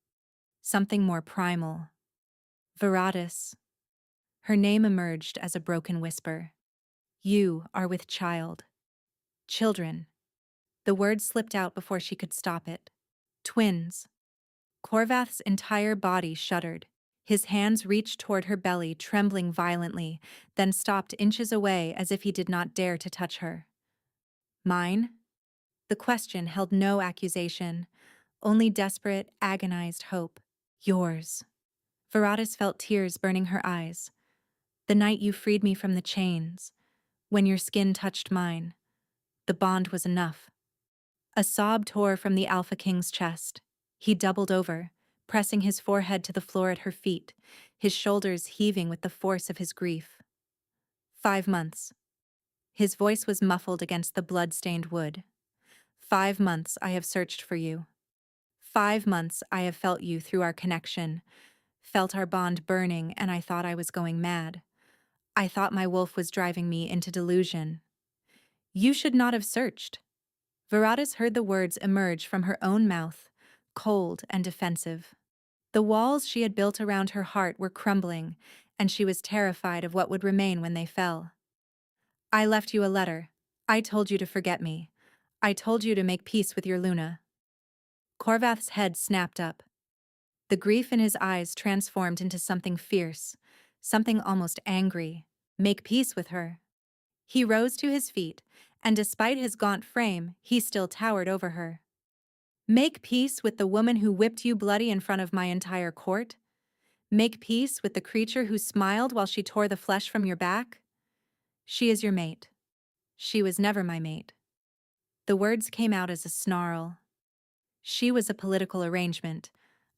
Something more primal. Veratus. Her name emerged as a broken whisper. You are with child. Children. The word slipped out before she could stop it. Twins. Corvath's entire body shuddered. His hands reached toward her belly, trembling violently, then stopped inches away as if he did not dare to touch her. Mine? The question held no accusation, only desperate, agonized hope. Yours. Veratus felt tears burning her eyes. The night you freed me from the chains, when your skin touched mine, the bond was enough. A sob tore from the Alpha King's chest. He doubled over, pressing his forehead to the floor at her feet, his shoulders heaving with the force of his grief. 5 months. His voice was muffled against the blood-stained wood. 5 months I have searched for you. 5 months I have felt you through our connection, felt our bond burning, and I thought I was going mad. I thought my wolf was driving me into delusion. You should not have searched. Veratus heard the words emerge from her own mouth, cold and defensive. The walls she had built around her heart were crumbling, and she was terrified of what would remain when they fell. I left you a letter. I told you to forget me. I told you to make peace with your Luna. Corvath's head snapped up. The grief in his eyes transformed into something fierce, something almost angry. Make peace with her. He rose to his feet, and despite his gaunt frame, he still towered over her. Make peace with the woman who whipped you bloody in front of my entire court? Make peace with the creature who smiled while she tore the flesh from your back? She is your mate. She was never my mate. The words came out as a snarl. She was a political arrangement,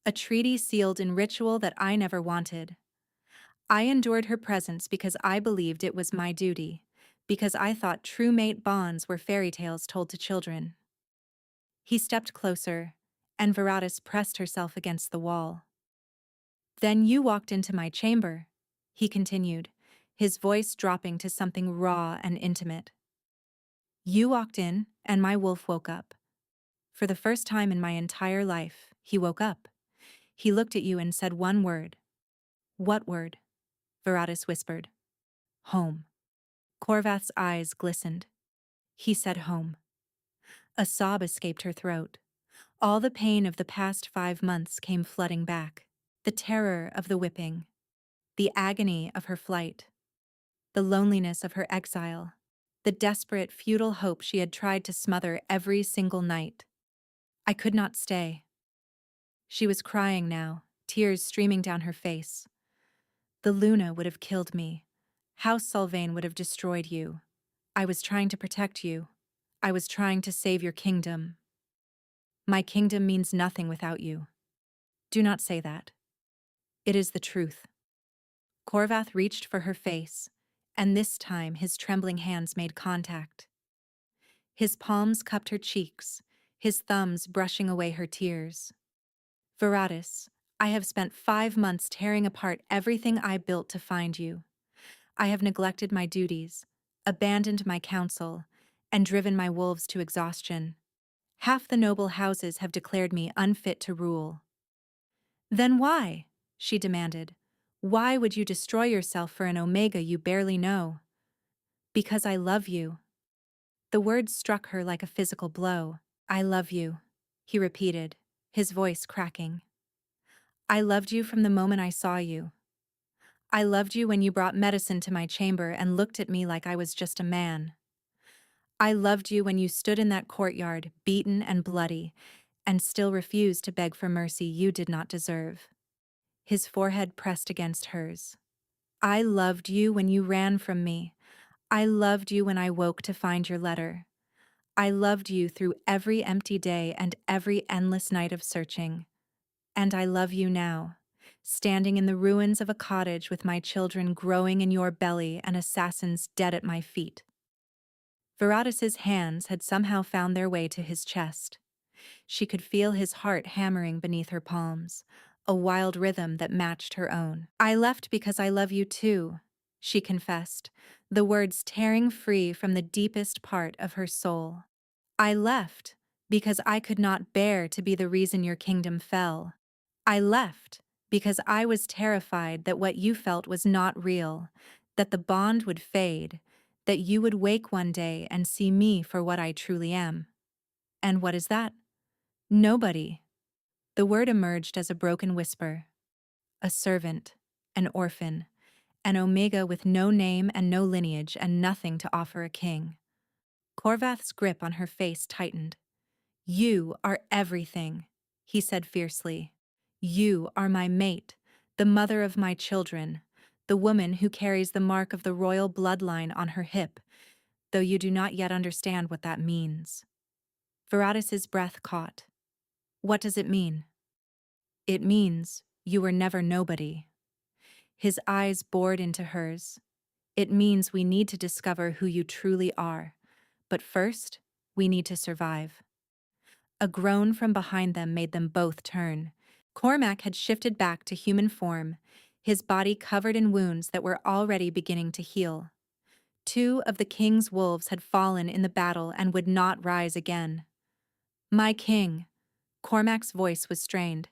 a treaty sealed in ritual that I never wanted. I endured her presence because I believed it was my duty, because I thought true mate bonds were fairy tales told to children. He stepped closer, and Veratis pressed herself against the wall. Then you walked into my chamber, he continued, his voice dropping to something raw and intimate. You walked in, and my wolf woke up. For the first time in my entire life, he woke up. He looked at you and said one word. What word? Veratis whispered. Home. Corvath's eyes glistened. He said home. A sob escaped her throat. All the pain of the past 5 months came flooding back. The terror of the whipping. The agony of her flight. The loneliness of her exile. The desperate, futile hope she had tried to smother every single night. I could not stay. She was crying now, tears streaming down her face. The Luna would have killed me. House Sylvain would have destroyed you. I was trying to protect you. I was trying to save your kingdom. My kingdom means nothing without you. Do not say that. It is the truth. Corvath reached for her face, and this time his trembling hands made contact. His palms cupped her cheeks, his thumbs brushing away her tears. Veratis, I have spent 5 months tearing apart everything I built to find you. I have neglected my duties, abandoned my counsel, and driven my wolves to exhaustion. Half the noble houses have declared me unfit to rule. Then why? She demanded. Why would you destroy yourself for an Omega you barely know? Because I love you. The words struck her like a physical blow. I love you, he repeated, his voice cracking. I loved you from the moment I saw you. I loved you when you brought medicine to my chamber and looked at me like I was just a man. I loved you when you stood in that courtyard, beaten and bloody, and still refused to beg for mercy you did not deserve. His forehead pressed against hers. I loved you when you ran from me. I loved you when I woke to find your letter. I loved you through every empty day and every endless night of searching. And I love you now, standing in the ruins of a cottage with my children growing in your belly and assassins dead at my feet. Veratis's hands had somehow found their way to his chest. She could feel his heart hammering beneath her palms, a wild rhythm that matched her own. I left because I love you too, she confessed, the words tearing free from the deepest part of her soul. I left because I could not bear to be the reason your kingdom fell. I left because I was terrified that what you felt was not real, that the bond would fade, that you would wake one day and see me for what I truly am. And what is that? Nobody. The word emerged as a broken whisper. A servant, an orphan, an Omega with no name and no lineage and nothing to offer a king. Corvath's grip on her face tightened. You are everything, he said fiercely. You are my mate, the mother of my children, the woman who carries the mark of the royal bloodline on her hip, though you do not yet understand what that means. Veratis's breath caught. What does it mean? It means you were never nobody. His eyes bored into hers. It means we need to discover who you truly are. But first, we need to survive. A groan from behind them made them both turn. Cormac had shifted back to human form, his body covered in wounds that were already beginning to heal. 2 of the king's wolves had fallen in the battle and would not rise again. My king. Cormac's voice was strained.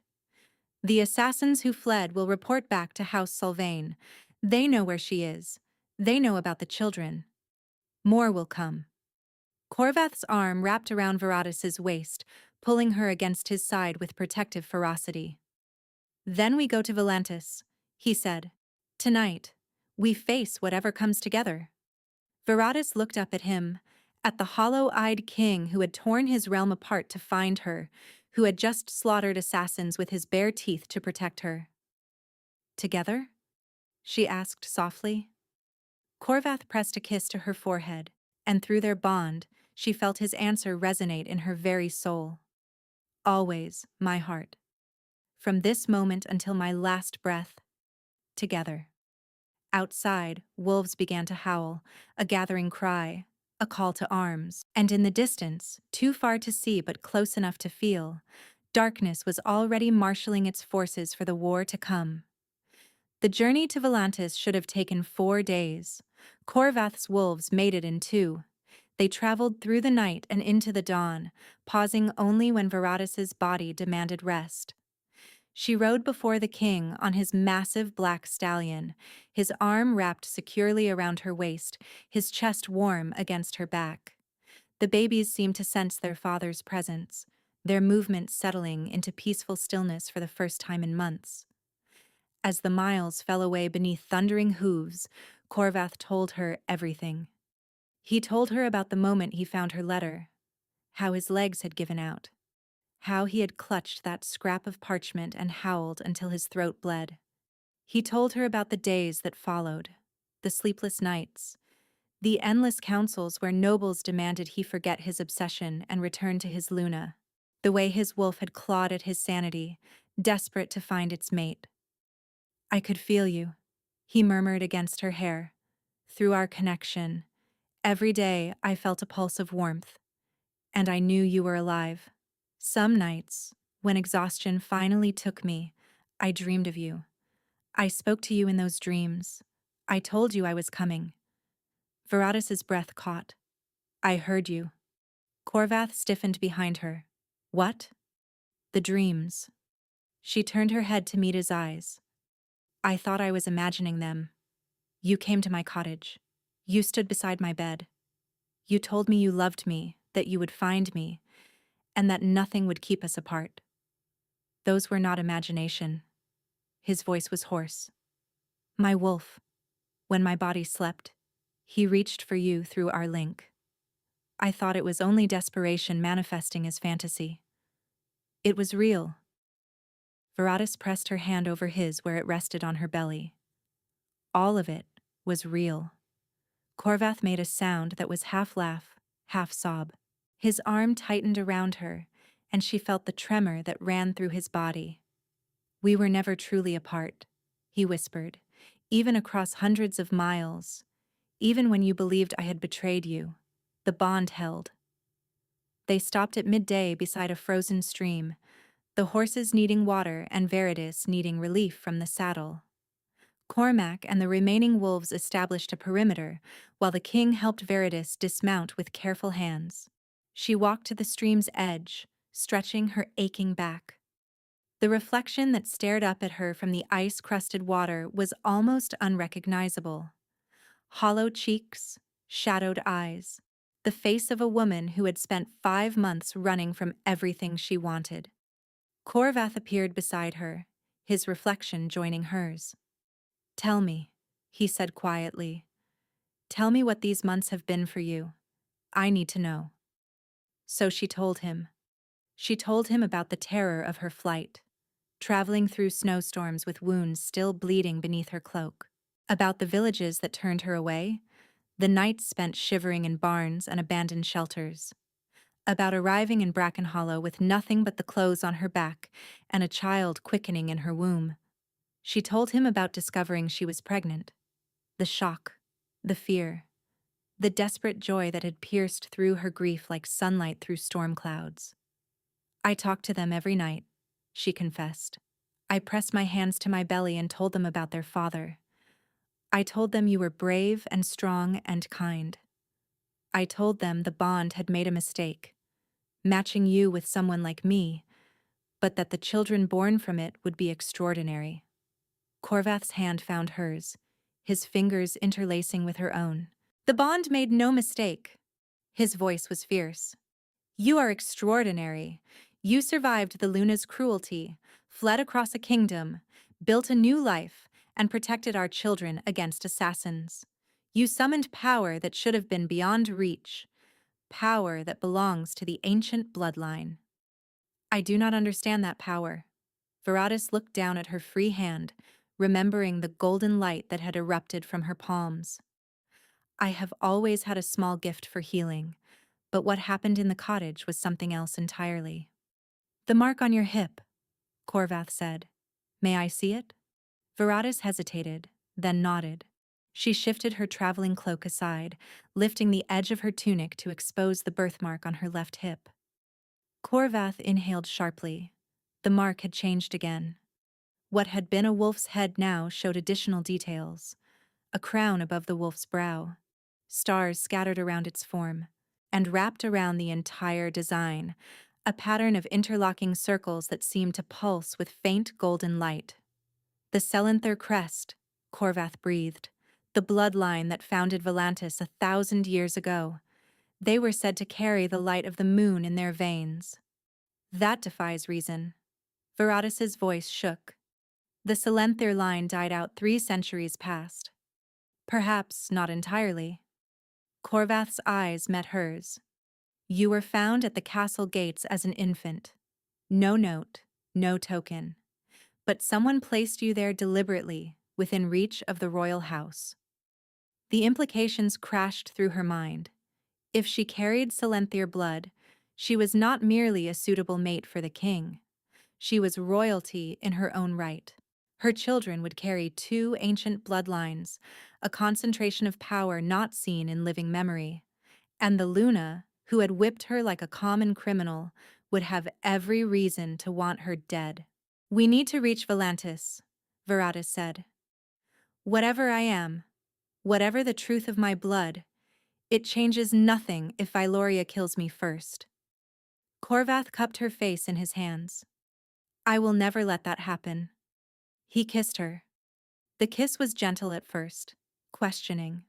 The assassins who fled will report back to House Sylvain. They know where she is. They know about the children. More will come. Corvath's arm wrapped around Veratis's waist, pulling her against his side with protective ferocity. Then we go to Volantis, he said. Tonight, we face whatever comes together. Veratus looked up at him, at the hollow-eyed king who had torn his realm apart to find her, who had just slaughtered assassins with his bare teeth to protect her. Together? She asked softly. Corvath pressed a kiss to her forehead, and through their bond, she felt his answer resonate in her very soul. Always, my heart. From this moment until my last breath, together. Outside, wolves began to howl, a gathering cry, a call to arms, and in the distance, too far to see but close enough to feel, darkness was already marshalling its forces for the war to come. The journey to Volantis should have taken 4 days. Corvath's wolves made it in 2. They traveled through the night and into the dawn, pausing only when Veratus's body demanded rest. She rode before the king on his massive black stallion, his arm wrapped securely around her waist, his chest warm against her back. The babies seemed to sense their father's presence, their movements settling into peaceful stillness for the first time in months. As the miles fell away beneath thundering hooves, Corvath told her everything. He told her about the moment he found her letter, how his legs had given out, how he had clutched that scrap of parchment and howled until his throat bled. He told her about the days that followed, the sleepless nights, the endless councils where nobles demanded he forget his obsession and return to his Luna, the way his wolf had clawed at his sanity, desperate to find its mate. I could feel you, he murmured against her hair. Through our connection, every day I felt a pulse of warmth, and I knew you were alive. Some nights, when exhaustion finally took me, I dreamed of you. I spoke to you in those dreams. I told you I was coming. Veratus's breath caught. I heard you. Corvath stiffened behind her. What? The dreams. She turned her head to meet his eyes. I thought I was imagining them. You came to my cottage. You stood beside my bed. You told me you loved me, that you would find me, and that nothing would keep us apart. Those were not imagination. His voice was hoarse. My wolf. When my body slept, he reached for you through our link. I thought it was only desperation manifesting as fantasy. It was real. Veratus pressed her hand over his where it rested on her belly. All of it was real. Corvath made a sound that was half laugh, half sob. His arm tightened around her, and she felt the tremor that ran through his body. We were never truly apart, he whispered, even across hundreds of miles. Even when you believed I had betrayed you, the bond held. They stopped at midday beside a frozen stream, the horses needing water and Veratus needing relief from the saddle. Cormac and the remaining wolves established a perimeter, while the king helped Veratus dismount with careful hands. She walked to the stream's edge, stretching her aching back. The reflection that stared up at her from the ice-crusted water was almost unrecognizable. Hollow cheeks, shadowed eyes, the face of a woman who had spent 5 months running from everything she wanted. Corvath appeared beside her, his reflection joining hers. Tell me, he said quietly. Tell me what these months have been for you. I need to know. So she told him. She told him about the terror of her flight, traveling through snowstorms with wounds still bleeding beneath her cloak, about the villages that turned her away, the nights spent shivering in barns and abandoned shelters, about arriving in Bracken Hollow with nothing but the clothes on her back and a child quickening in her womb. She told him about discovering she was pregnant, the shock, the fear, the desperate joy that had pierced through her grief like sunlight through storm clouds. I talked to them every night, she confessed. I pressed my hands to my belly and told them about their father. I told them you were brave and strong and kind. I told them the bond had made a mistake, matching you with someone like me, but that the children born from it would be extraordinary. Corvath's hand found hers, his fingers interlacing with her own. The bond made no mistake. His voice was fierce. You are extraordinary. You survived the Luna's cruelty, fled across a kingdom, built a new life, and protected our children against assassins. You summoned power that should have been beyond reach, power that belongs to the ancient bloodline. I do not understand that power. Veratis looked down at her free hand, remembering the golden light that had erupted from her palms. I have always had a small gift for healing, but what happened in the cottage was something else entirely. The mark on your hip, Corvath said. May I see it? Veratis hesitated, then nodded. She shifted her traveling cloak aside, lifting the edge of her tunic to expose the birthmark on her left hip. Corvath inhaled sharply. The mark had changed again. What had been a wolf's head now showed additional details. A crown above the wolf's brow, stars scattered around its form, and wrapped around the entire design, a pattern of interlocking circles that seemed to pulse with faint golden light. The Selenther crest, Corvath breathed, the bloodline that founded Volantis 1,000 years ago. They were said to carry the light of the moon in their veins. That defies reason. Veratis's voice shook. The Selenther line died out 3 centuries past. Perhaps not entirely. Corvath's eyes met hers. You were found at the castle gates as an infant. No note, no token. But someone placed you there deliberately, within reach of the royal house. The implications crashed through her mind. If she carried Selenther blood, she was not merely a suitable mate for the king. She was royalty in her own right. Her children would carry 2 ancient bloodlines, a concentration of power not seen in living memory. And the Luna, who had whipped her like a common criminal, would have every reason to want her dead. We need to reach Volantis, Veratis said. Whatever I am, whatever the truth of my blood, it changes nothing if Vyloria kills me first. Corvath cupped her face in his hands. I will never let that happen. He kissed her. The kiss was gentle at first, questioning.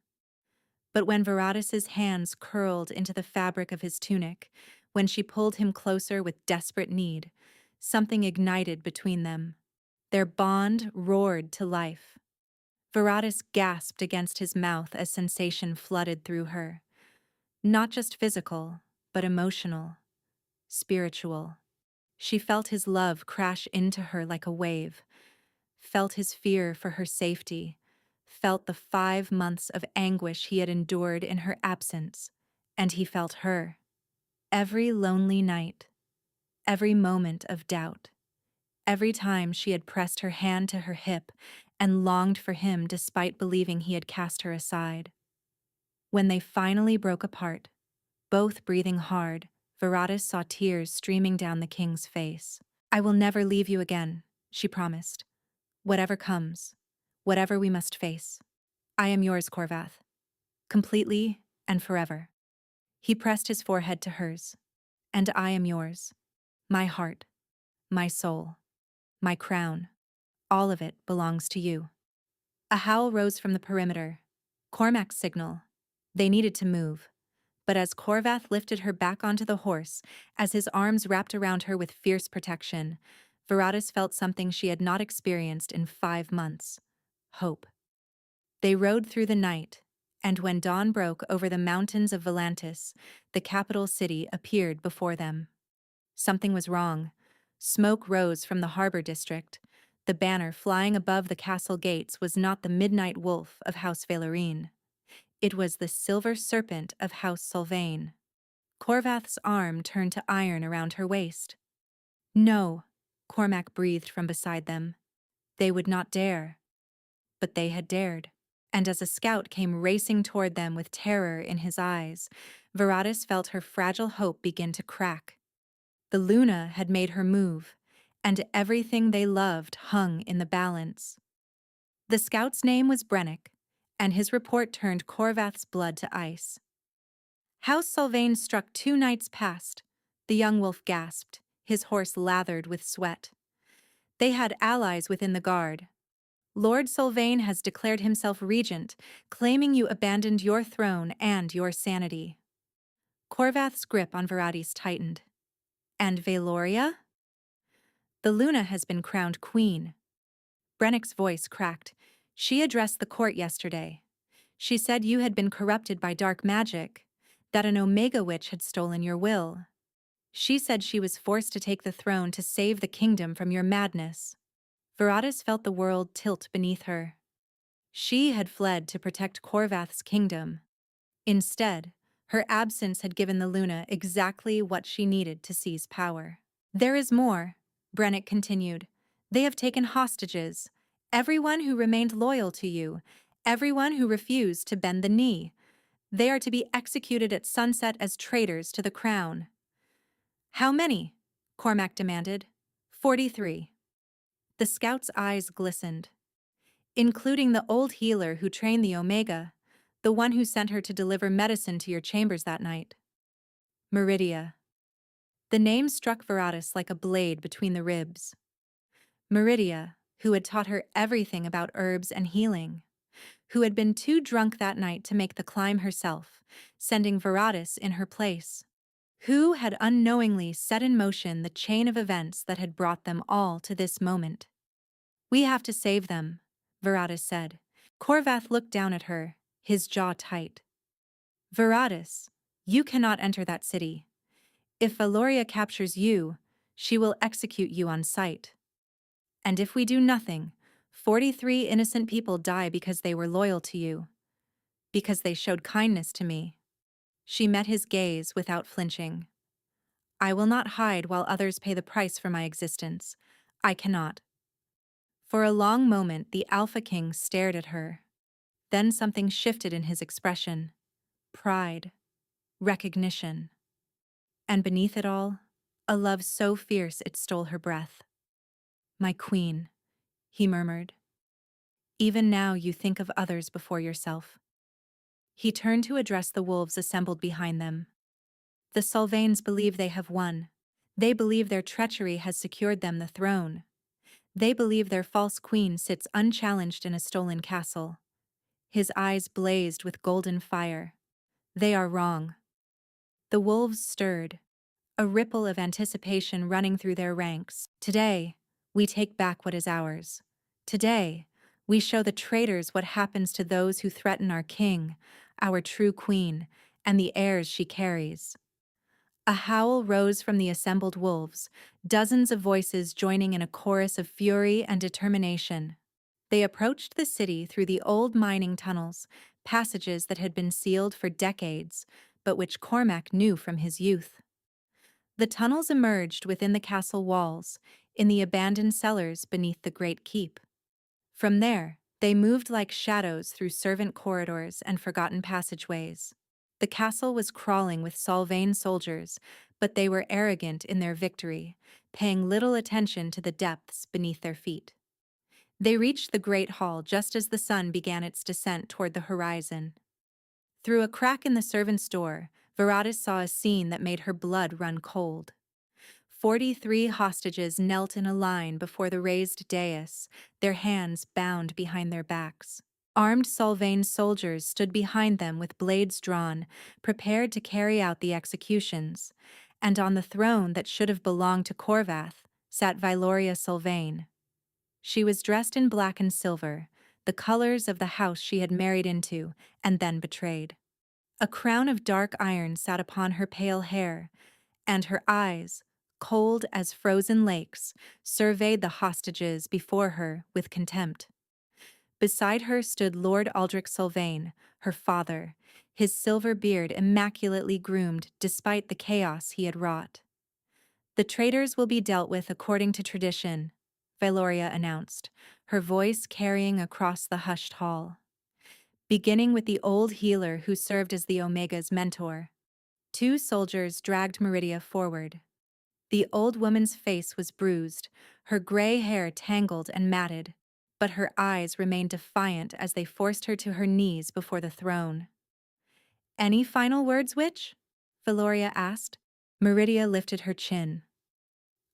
But when Veratis's hands curled into the fabric of his tunic, when she pulled him closer with desperate need, something ignited between them. Their bond roared to life. Veratis gasped against his mouth as sensation flooded through her. Not just physical, but emotional, spiritual. She felt his love crash into her like a wave, felt his fear for her safety, felt the 5 months of anguish he had endured in her absence, and he felt her. Every lonely night, every moment of doubt, every time she had pressed her hand to her hip and longed for him despite believing he had cast her aside. When they finally broke apart, both breathing hard, Veratis saw tears streaming down the king's face. I will never leave you again, she promised. Whatever comes, whatever we must face. I am yours, Corvath. Completely and forever. He pressed his forehead to hers. And I am yours. My heart, my soul, my crown, all of it belongs to you. A howl rose from the perimeter. Cormac's signal. They needed to move. But as Corvath lifted her back onto the horse, as his arms wrapped around her with fierce protection, Veratis felt something she had not experienced in 5 months. Hope. They rode through the night, and when dawn broke over the mountains of Volantis, the capital city appeared before them. Something was wrong. Smoke rose from the harbor district. The banner flying above the castle gates was not the midnight wolf of House Valerine. It was the silver serpent of House Sylvain. Corvath's arm turned to iron around her waist. No, Cormac breathed from beside them. They would not dare. But they had dared. And as a scout came racing toward them with terror in his eyes, Veratis felt her fragile hope begin to crack. The Luna had made her move, and everything they loved hung in the balance. The scout's name was Brennick, and his report turned Corvath's blood to ice. House Sylvain struck 2 nights past, the young wolf gasped, his horse lathered with sweat. They had allies within the guard. Lord Sylvain has declared himself regent, claiming you abandoned your throne and your sanity. Corvath's grip on Veratis tightened. And Vyloria? The Luna has been crowned queen. Brennick's voice cracked. She addressed the court yesterday. She said you had been corrupted by dark magic, that an Omega witch had stolen your will. She said she was forced to take the throne to save the kingdom from your madness. Veratis felt the world tilt beneath her. She had fled to protect Corvath's kingdom. Instead, her absence had given the Luna exactly what she needed to seize power. There is more, Brennick continued. They have taken hostages. Everyone who remained loyal to you. Everyone who refused to bend the knee. They are to be executed at sunset as traitors to the crown. How many? Cormac demanded. 43. The scout's eyes glistened. Including the old healer who trained the Omega, the one who sent her to deliver medicine to your chambers that night. Meridia. The name struck Veratis like a blade between the ribs. Meridia, who had taught her everything about herbs and healing, who had been too drunk that night to make the climb herself, sending Veratis in her place, who had unknowingly set in motion the chain of events that had brought them all to this moment. We have to save them, Veratis said. Corvath looked down at her, his jaw tight. Veratis, you cannot enter that city. If Valoria captures you, she will execute you on sight. And if we do nothing, 43 innocent people die because they were loyal to you, because they showed kindness to me. She met his gaze without flinching. I will not hide while others pay the price for my existence. I cannot. For a long moment, the Alpha King stared at her. Then something shifted in his expression. Pride. Recognition. And beneath it all, a love so fierce it stole her breath. My queen, he murmured. Even now you think of others before yourself. He turned to address the wolves assembled behind them. The Sylvains believe they have won. They believe their treachery has secured them the throne. They believe their false queen sits unchallenged in a stolen castle. His eyes blazed with golden fire. They are wrong. The wolves stirred, a ripple of anticipation running through their ranks. Today, we take back what is ours. Today, we show the traitors what happens to those who threaten our king, our true queen, and the heirs she carries. A howl rose from the assembled wolves, dozens of voices joining in a chorus of fury and determination. They approached the city through the old mining tunnels, passages that had been sealed for decades, but which Cormac knew from his youth. The tunnels emerged within the castle walls, in the abandoned cellars beneath the great keep. From there, they moved like shadows through servant corridors and forgotten passageways. The castle was crawling with Sylvain soldiers, but they were arrogant in their victory, paying little attention to the depths beneath their feet. They reached the great hall just as the sun began its descent toward the horizon. Through a crack in the servant's door, Veratis saw a scene that made her blood run cold. 43 hostages knelt in a line before the raised dais, their hands bound behind their backs. Armed Sylvain soldiers stood behind them with blades drawn, prepared to carry out the executions, and on the throne that should have belonged to Corvath sat Vyloria Sylvain. She was dressed in black and silver, the colors of the house she had married into and then betrayed. A crown of dark iron sat upon her pale hair, and her eyes, cold as frozen lakes, surveyed the hostages before her with contempt. Beside her stood Lord Aldrich Sylvain, her father, his silver beard immaculately groomed despite the chaos he had wrought. The traitors will be dealt with according to tradition, Vyloria announced, her voice carrying across the hushed hall. Beginning with the old healer who served as the Omega's mentor. 2 soldiers dragged Meridia forward. The old woman's face was bruised, her gray hair tangled and matted, but her eyes remained defiant as they forced her to her knees before the throne. Any final words, witch? Vyloria asked. Meridia lifted her chin.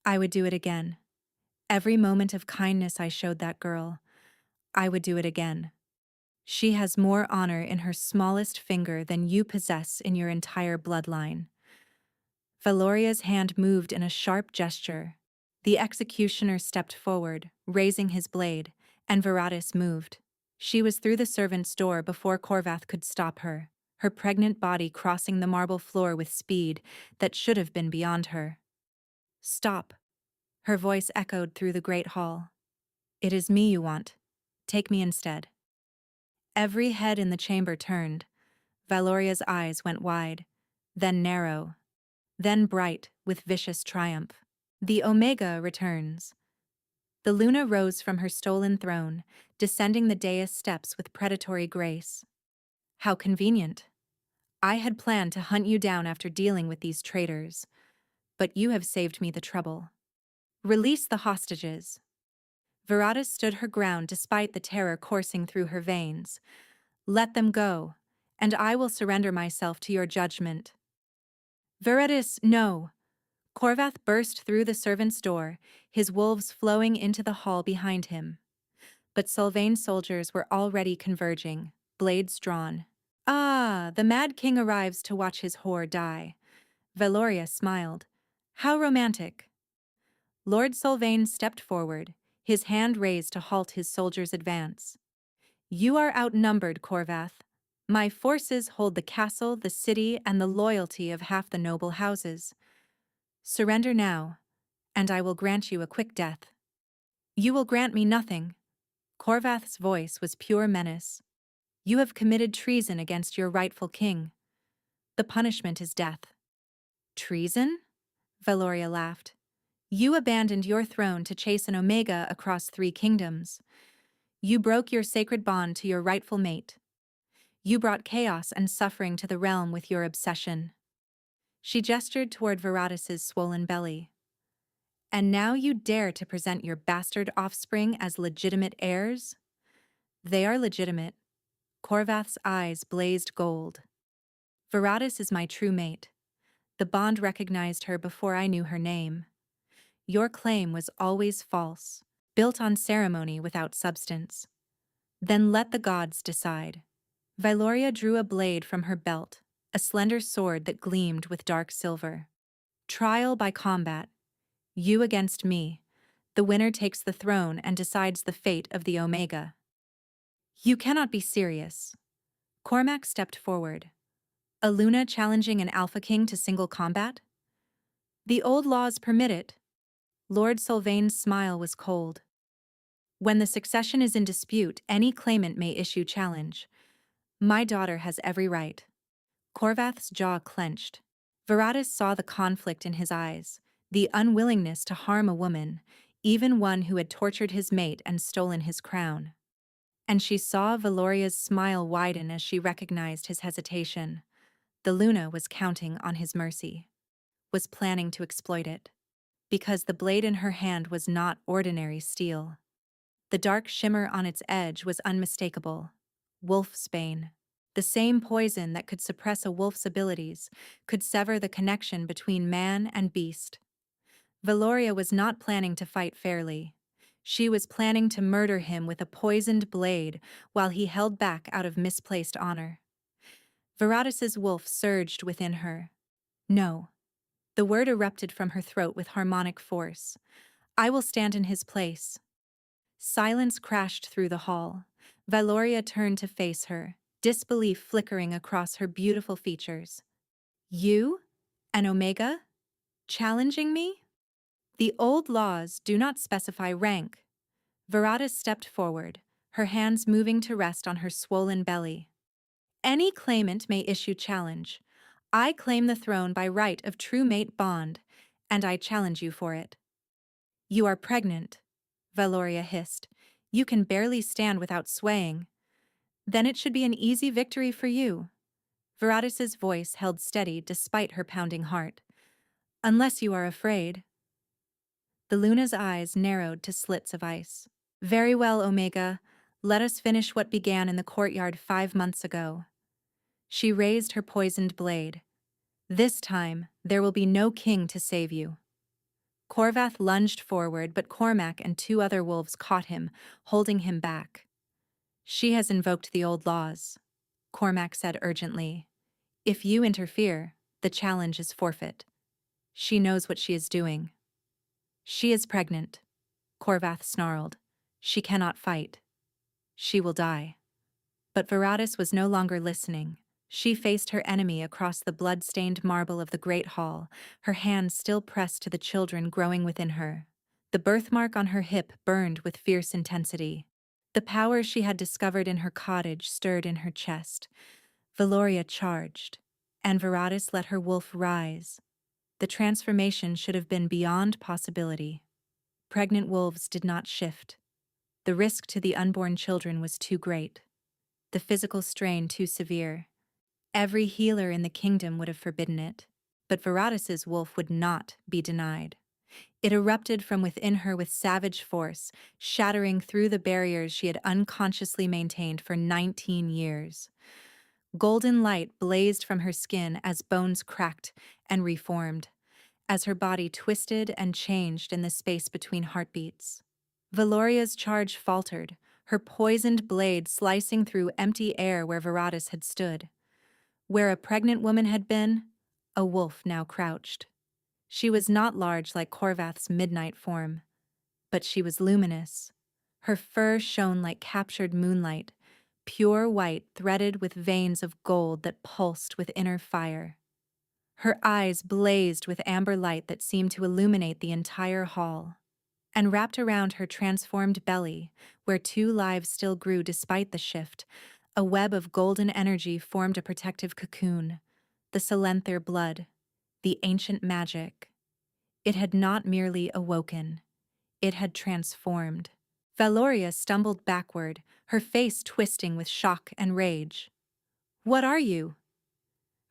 I would do it again. Every moment of kindness I showed that girl, I would do it again. She has more honor in her smallest finger than you possess in your entire bloodline. Vyloria's hand moved in a sharp gesture. The executioner stepped forward, raising his blade, and Veratis moved. She was through the servant's door before Corvath could stop her, her pregnant body crossing the marble floor with speed that should have been beyond her. "Stop," her voice echoed through the great hall. "It is me you want. Take me instead." Every head in the chamber turned. Valoria's eyes went wide, then narrow, then bright with vicious triumph. The Omega returns. The Luna rose from her stolen throne, descending the dais steps with predatory grace. How convenient. I had planned to hunt you down after dealing with these traitors, but you have saved me the trouble. Release the hostages. Veratis stood her ground despite the terror coursing through her veins. Let them go, and I will surrender myself to your judgment. Veratis, no! Corvath burst through the servant's door, his wolves flowing into the hall behind him. But Sylvain's soldiers were already converging, blades drawn. Ah, the Mad King arrives to watch his whore die. Valoria smiled. How romantic. Lord Sylvain stepped forward, his hand raised to halt his soldiers' advance. You are outnumbered, Corvath. My forces hold the castle, the city, and the loyalty of half the noble houses. Surrender now, and I will grant you a quick death. You will grant me nothing. Corvath's voice was pure menace. You have committed treason against your rightful king. The punishment is death. Treason? Valoria laughed. You abandoned your throne to chase an Omega across 3 kingdoms. You broke your sacred bond to your rightful mate. You brought chaos and suffering to the realm with your obsession. She gestured toward Veratis's swollen belly. And now you dare to present your bastard offspring as legitimate heirs? They are legitimate. Corvath's eyes blazed gold. Veratis is my true mate. The bond recognized her before I knew her name. Your claim was always false, built on ceremony without substance. Then let the gods decide. Valoria drew a blade from her belt, a slender sword that gleamed with dark silver. Trial by combat. You against me. The winner takes the throne and decides the fate of the Omega. You cannot be serious. Cormac stepped forward. A Luna challenging an Alpha King to single combat? The old laws permit it. Lord Sylvain's smile was cold. When the succession is in dispute, any claimant may issue challenge. My daughter has every right. Corvath's jaw clenched. Veratis saw the conflict in his eyes, the unwillingness to harm a woman, even one who had tortured his mate and stolen his crown. And she saw Valoria's smile widen as she recognized his hesitation. The Luna was counting on his mercy, was planning to exploit it, because the blade in her hand was not ordinary steel. The dark shimmer on its edge was unmistakable. Wolfsbane. The same poison that could suppress a wolf's abilities could sever the connection between man and beast. Valoria was not planning to fight fairly. She was planning to murder him with a poisoned blade while he held back out of misplaced honor. Veratis's wolf surged within her. No. The word erupted from her throat with harmonic force. I will stand in his place. Silence crashed through the hall. Valoria turned to face her, disbelief flickering across her beautiful features. You? An Omega? Challenging me? The old laws do not specify rank. Veratis stepped forward, her hands moving to rest on her swollen belly. Any claimant may issue challenge. I claim the throne by right of true mate bond, and I challenge you for it. You are pregnant, Valoria hissed. You can barely stand without swaying. Then it should be an easy victory for you. Veratis's voice held steady despite her pounding heart. Unless you are afraid. The Luna's eyes narrowed to slits of ice. Very well, Omega. Let us finish what began in the courtyard 5 months ago. She raised her poisoned blade. This time, there will be no king to save you. Corvath lunged forward, but Cormac and 2 other wolves caught him, holding him back. She has invoked the old laws, Cormac said urgently. If you interfere, the challenge is forfeit. She knows what she is doing. She is pregnant, Corvath snarled. She cannot fight. She will die. But Veratis was no longer listening. She faced her enemy across the blood-stained marble of the Great Hall, her hands still pressed to the children growing within her. The birthmark on her hip burned with fierce intensity. The power she had discovered in her cottage stirred in her chest. Valoria charged, and Veratis let her wolf rise. The transformation should have been beyond possibility. Pregnant wolves did not shift. The risk to the unborn children was too great. The physical strain too severe. Every healer in the kingdom would have forbidden it. But Veratis's wolf would not be denied. It erupted from within her with savage force, shattering through the barriers she had unconsciously maintained for 19 years. Golden light blazed from her skin as bones cracked and reformed, as her body twisted and changed in the space between heartbeats. Valoria's charge faltered, her poisoned blade slicing through empty air where Veratis had stood. Where a pregnant woman had been, a wolf now crouched. She was not large like Corvath's midnight form, but she was luminous. Her fur shone like captured moonlight, pure white threaded with veins of gold that pulsed with inner fire. Her eyes blazed with amber light that seemed to illuminate the entire hall. And wrapped around her transformed belly, where 2 lives still grew despite the shift, a web of golden energy formed a protective cocoon, the Selenther blood, the ancient magic. It had not merely awoken, it had transformed. Valoria stumbled backward, her face twisting with shock and rage. "What are you?"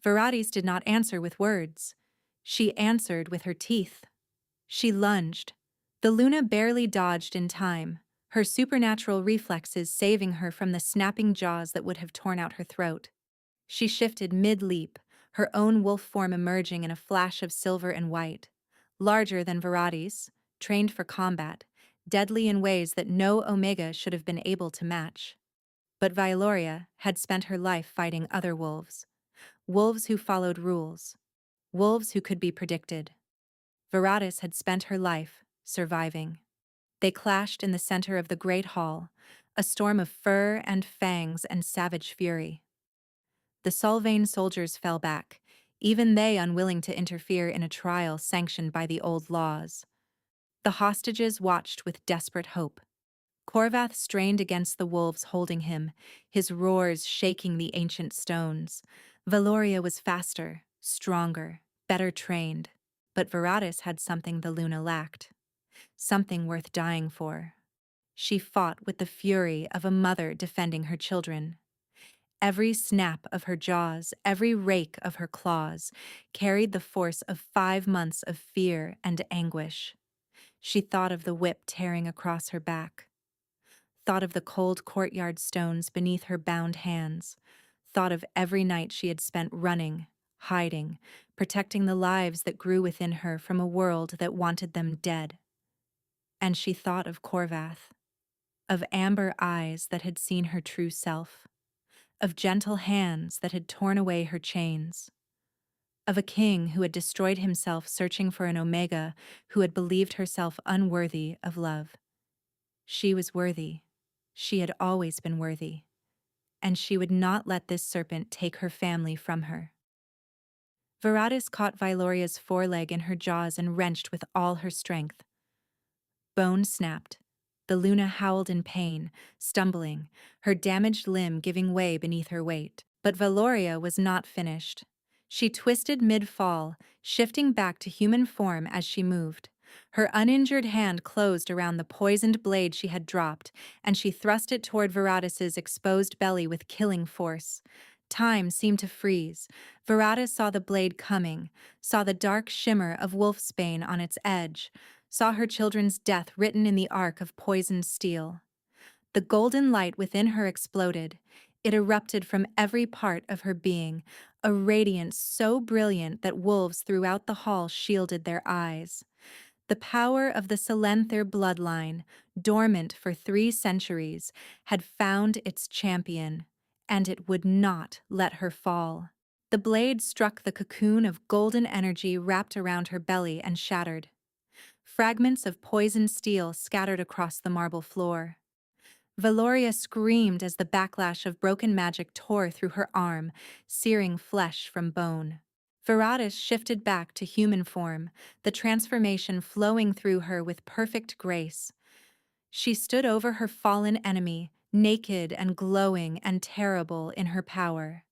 Veratis did not answer with words. She answered with her teeth. She lunged. The Luna barely dodged in time, her supernatural reflexes saving her from the snapping jaws that would have torn out her throat. She shifted mid-leap, her own wolf form emerging in a flash of silver and white. Larger than Veratis, trained for combat, deadly in ways that no Omega should have been able to match. But Valoria had spent her life fighting other wolves. Wolves who followed rules. Wolves who could be predicted. Veratis had spent her life surviving. They clashed in the center of the Great Hall, a storm of fur and fangs and savage fury. The Solvane soldiers fell back, even they unwilling to interfere in a trial sanctioned by the old laws. The hostages watched with desperate hope. Corvath strained against the wolves holding him, his roars shaking the ancient stones. Valoria was faster, stronger, better trained. But Veratis had something the Luna lacked. Something worth dying for. She fought with the fury of a mother defending her children. Every snap of her jaws, every rake of her claws, carried the force of 5 months of fear and anguish. She thought of the whip tearing across her back, thought of the cold courtyard stones beneath her bound hands, thought of every night she had spent running, hiding, protecting the lives that grew within her from a world that wanted them dead. And she thought of Corvath, of amber eyes that had seen her true self, of gentle hands that had torn away her chains, of a king who had destroyed himself searching for an Omega who had believed herself unworthy of love. She was worthy. She had always been worthy. And she would not let this serpent take her family from her. Veratis caught Valoria's foreleg in her jaws and wrenched with all her strength. Bone snapped. The Luna howled in pain, stumbling, her damaged limb giving way beneath her weight. But Valoria was not finished. She twisted mid-fall, shifting back to human form as she moved. Her uninjured hand closed around the poisoned blade she had dropped, and she thrust it toward Veratis's exposed belly with killing force. Time seemed to freeze. Veratis saw the blade coming, saw the dark shimmer of wolfsbane on its edge, saw her children's death written in the arc of poisoned steel. The golden light within her exploded. It erupted from every part of her being, a radiance so brilliant that wolves throughout the hall shielded their eyes. The power of the Selenther bloodline, dormant for 3 centuries, had found its champion, and it would not let her fall. The blade struck the cocoon of golden energy wrapped around her belly and shattered. Fragments of poisoned steel scattered across the marble floor. Valoria screamed as the backlash of broken magic tore through her arm, searing flesh from bone. Veratis shifted back to human form, the transformation flowing through her with perfect grace. She stood over her fallen enemy, naked and glowing and terrible in her power.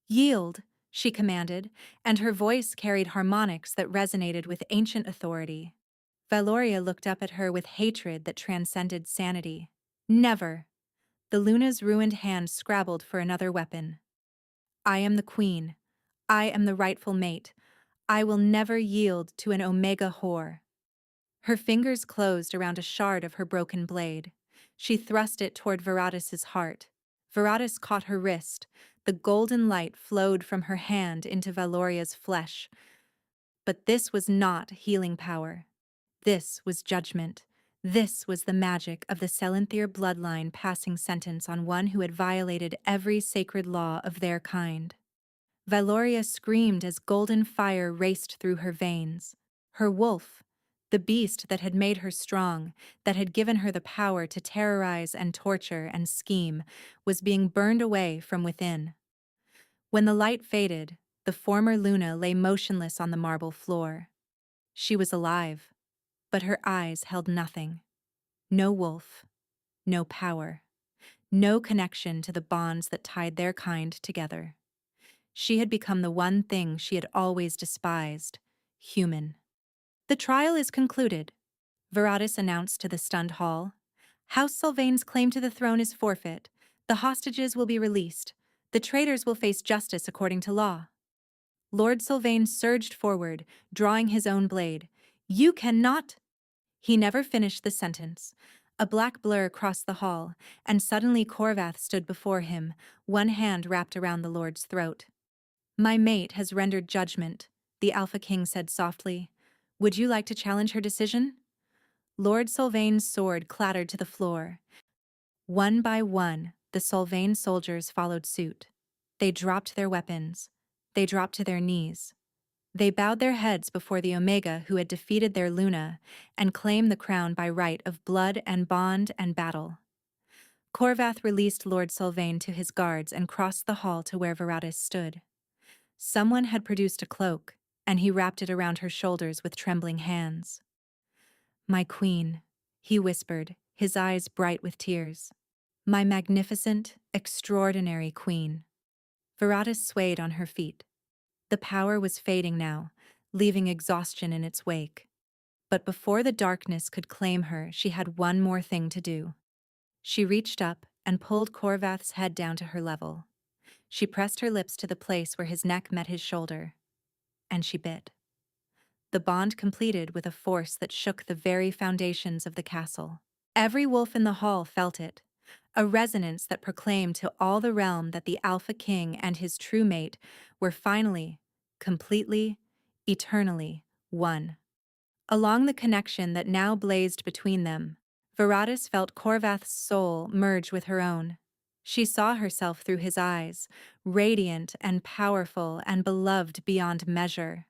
"Yield," she commanded, and her voice carried harmonics that resonated with ancient authority. Valoria looked up at her with hatred that transcended sanity. "Never." The Luna's ruined hand scrabbled for another weapon. "I am the queen. I am the rightful mate. I will never yield to an Omega whore." Her fingers closed around a shard of her broken blade. She thrust it toward Veratis's heart. Veratis caught her wrist. The golden light flowed from her hand into Valoria's flesh. But this was not healing power. This was judgment. This was the magic of the Selenthyr bloodline passing sentence on one who had violated every sacred law of their kind. Valoria screamed as golden fire raced through her veins. Her wolf, the beast that had made her strong, that had given her the power to terrorize and torture and scheme, was being burned away from within. When the light faded, the former Luna lay motionless on the marble floor. She was alive, but her eyes held nothing. No wolf, no power, no connection to the bonds that tied their kind together. She had become the one thing she had always despised: human. "The trial is concluded," Veratis announced to the stunned hall. "House Sylvain's claim to the throne is forfeit. The hostages will be released. The traitors will face justice according to law." Lord Sylvain surged forward, drawing his own blade. "You cannot—" He never finished the sentence. A black blur crossed the hall, and suddenly Corvath stood before him, one hand wrapped around the Lord's throat. "My mate has rendered judgment," the Alpha King said softly. "Would you like to challenge her decision?" Lord Sylvain's sword clattered to the floor. One by one, the Sylvain soldiers followed suit. They dropped their weapons. They dropped to their knees. They bowed their heads before the Omega who had defeated their Luna and claimed the crown by right of blood and bond and battle. Corvath released Lord Sylvain to his guards and crossed the hall to where Veratis stood. Someone had produced a cloak, and he wrapped it around her shoulders with trembling hands. "My queen," he whispered, his eyes bright with tears. "My magnificent, extraordinary queen." Veratis swayed on her feet. The power was fading now, leaving exhaustion in its wake. But before the darkness could claim her, she had one more thing to do. She reached up and pulled Corvath's head down to her level. She pressed her lips to the place where his neck met his shoulder, and she bit. The bond completed with a force that shook the very foundations of the castle. Every wolf in the hall felt it, a resonance that proclaimed to all the realm that the Alpha King and his true mate were finally, completely, eternally one. Along the connection that now blazed between them, Veratis felt Corvath's soul merge with her own. She saw herself through his eyes, radiant and powerful and beloved beyond measure.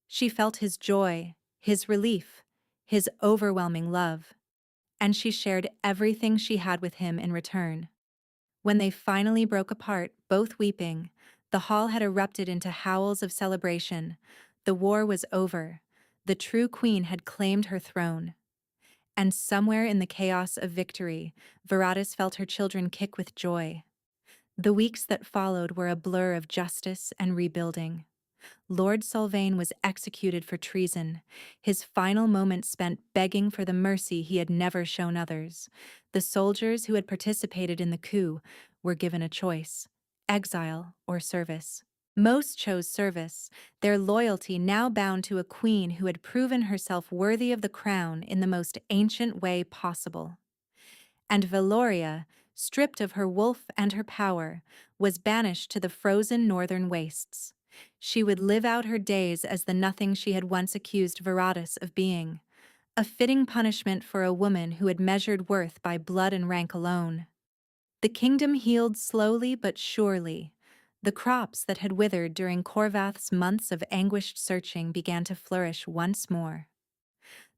She felt his joy, his relief, his overwhelming love. And she shared everything she had with him in return. When they finally broke apart, both weeping, the hall had erupted into howls of celebration. The war was over. The true queen had claimed her throne. And somewhere in the chaos of victory, Veratis felt her children kick with joy. The weeks that followed were a blur of justice and rebuilding. Lord Sylvain was executed for treason, his final moments spent begging for the mercy he had never shown others. The soldiers who had participated in the coup were given a choice: exile or service. Most chose service, their loyalty now bound to a queen who had proven herself worthy of the crown in the most ancient way possible. And Valoria, stripped of her wolf and her power, was banished to the frozen northern wastes. She would live out her days as the nothing she had once accused Veratis of being, a fitting punishment for a woman who had measured worth by blood and rank alone. The kingdom healed slowly but surely. The crops that had withered during Corvath's months of anguished searching began to flourish once more.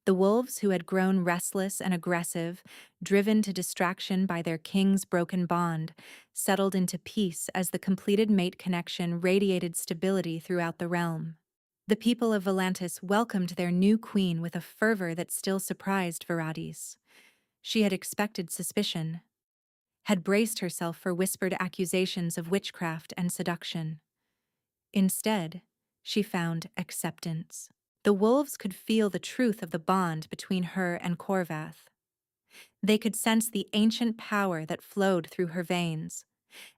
The wolves, who had grown restless and aggressive, driven to distraction by their king's broken bond, settled into peace as the completed mate connection radiated stability throughout the realm. The people of Volantis welcomed their new queen with a fervor that still surprised Veratis. She had expected suspicion, had braced herself for whispered accusations of witchcraft and seduction. Instead, she found acceptance. The wolves could feel the truth of the bond between her and Corvath. They could sense the ancient power that flowed through her veins,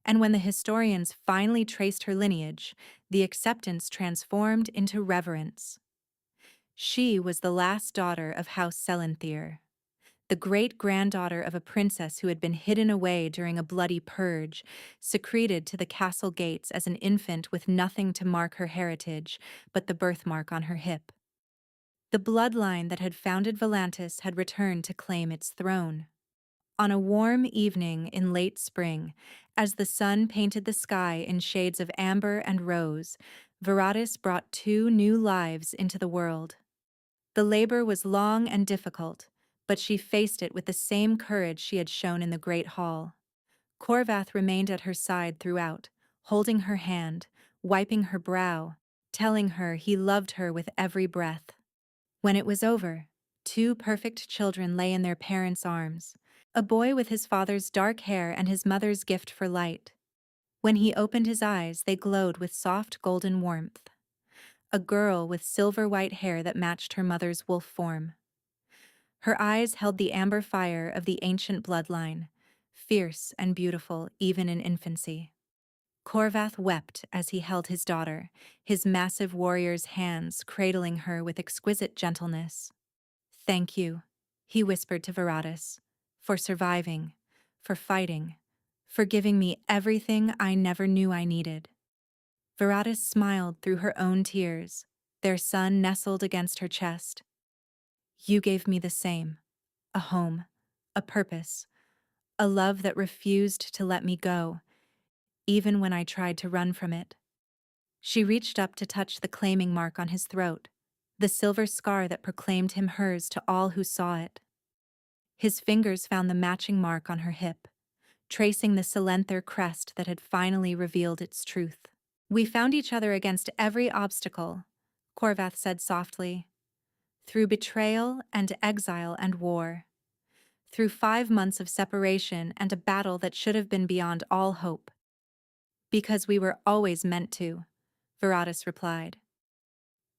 and when the historians finally traced her lineage, the acceptance transformed into reverence. She was the last daughter of House Selenthir, the great-granddaughter of a princess who had been hidden away during a bloody purge, secreted to the castle gates as an infant with nothing to mark her heritage but the birthmark on her hip. The bloodline that had founded Volantis had returned to claim its throne. On a warm evening in late spring, as the sun painted the sky in shades of amber and rose, Veratis brought two new lives into the world. The labor was long and difficult, but she faced it with the same courage she had shown in the Great Hall. Corvath remained at her side throughout, holding her hand, wiping her brow, telling her he loved her with every breath. When it was over, two perfect children lay in their parents' arms, a boy with his father's dark hair and his mother's gift for light. When he opened his eyes, they glowed with soft golden warmth. A girl with silver-white hair that matched her mother's wolf form. Her eyes held the amber fire of the ancient bloodline, fierce and beautiful even in infancy. Corvath wept as he held his daughter, his massive warrior's hands cradling her with exquisite gentleness. "Thank you," he whispered to Veratis, "for surviving, for fighting, for giving me everything I never knew I needed." Veratis smiled through her own tears, their son nestled against her chest. "You gave me the same, a home, a purpose, a love that refused to let me go, even when I tried to run from it." She reached up to touch the claiming mark on his throat, the silver scar that proclaimed him hers to all who saw it. His fingers found the matching mark on her hip, tracing the Selenthir crest that had finally revealed its truth. "We found each other against every obstacle," Corvath said softly. "Through betrayal and exile and war. Through 5 months of separation and a battle that should have been beyond all hope. Because we were always meant to," Veratis replied.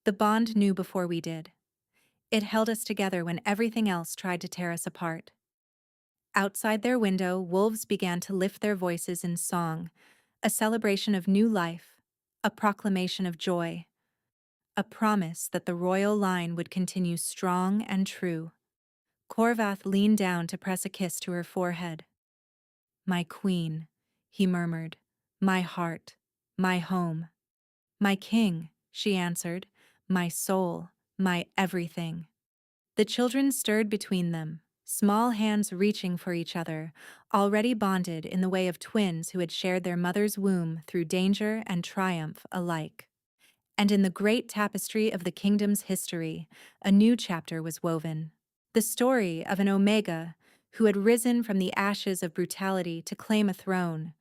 "The bond knew before we did. It held us together when everything else tried to tear us apart." Outside their window, wolves began to lift their voices in song, a celebration of new life, a proclamation of joy, a promise that the royal line would continue strong and true. Corvath leaned down to press a kiss to her forehead. "My queen," he murmured, "my heart, my home." "My king," she answered, "my soul, my everything." The children stirred between them, small hands reaching for each other, already bonded in the way of twins who had shared their mother's womb through danger and triumph alike. And in the great tapestry of the kingdom's history, a new chapter was woven. The story of an Omega who had risen from the ashes of brutality to claim a throne,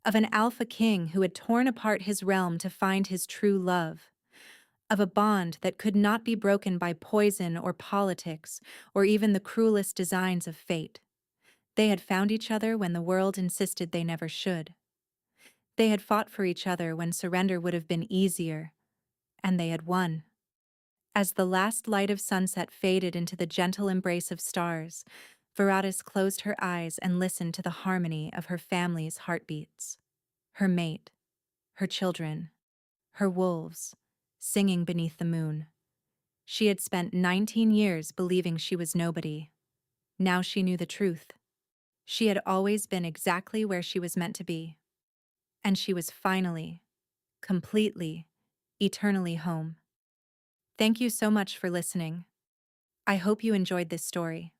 of an Alpha King who had torn apart his realm to find his true love, of a bond that could not be broken by poison or politics or even the cruelest designs of fate. They had found each other when the world insisted they never should. They had fought for each other when surrender would have been easier, and they had won. As the last light of sunset faded into the gentle embrace of stars, Veratis closed her eyes and listened to the harmony of her family's heartbeats. Her mate, her children, her wolves, singing beneath the moon. She had spent 19 years believing she was nobody. Now she knew the truth. She had always been exactly where she was meant to be. And she was finally, completely, eternally home. Thank you so much for listening. I hope you enjoyed this story.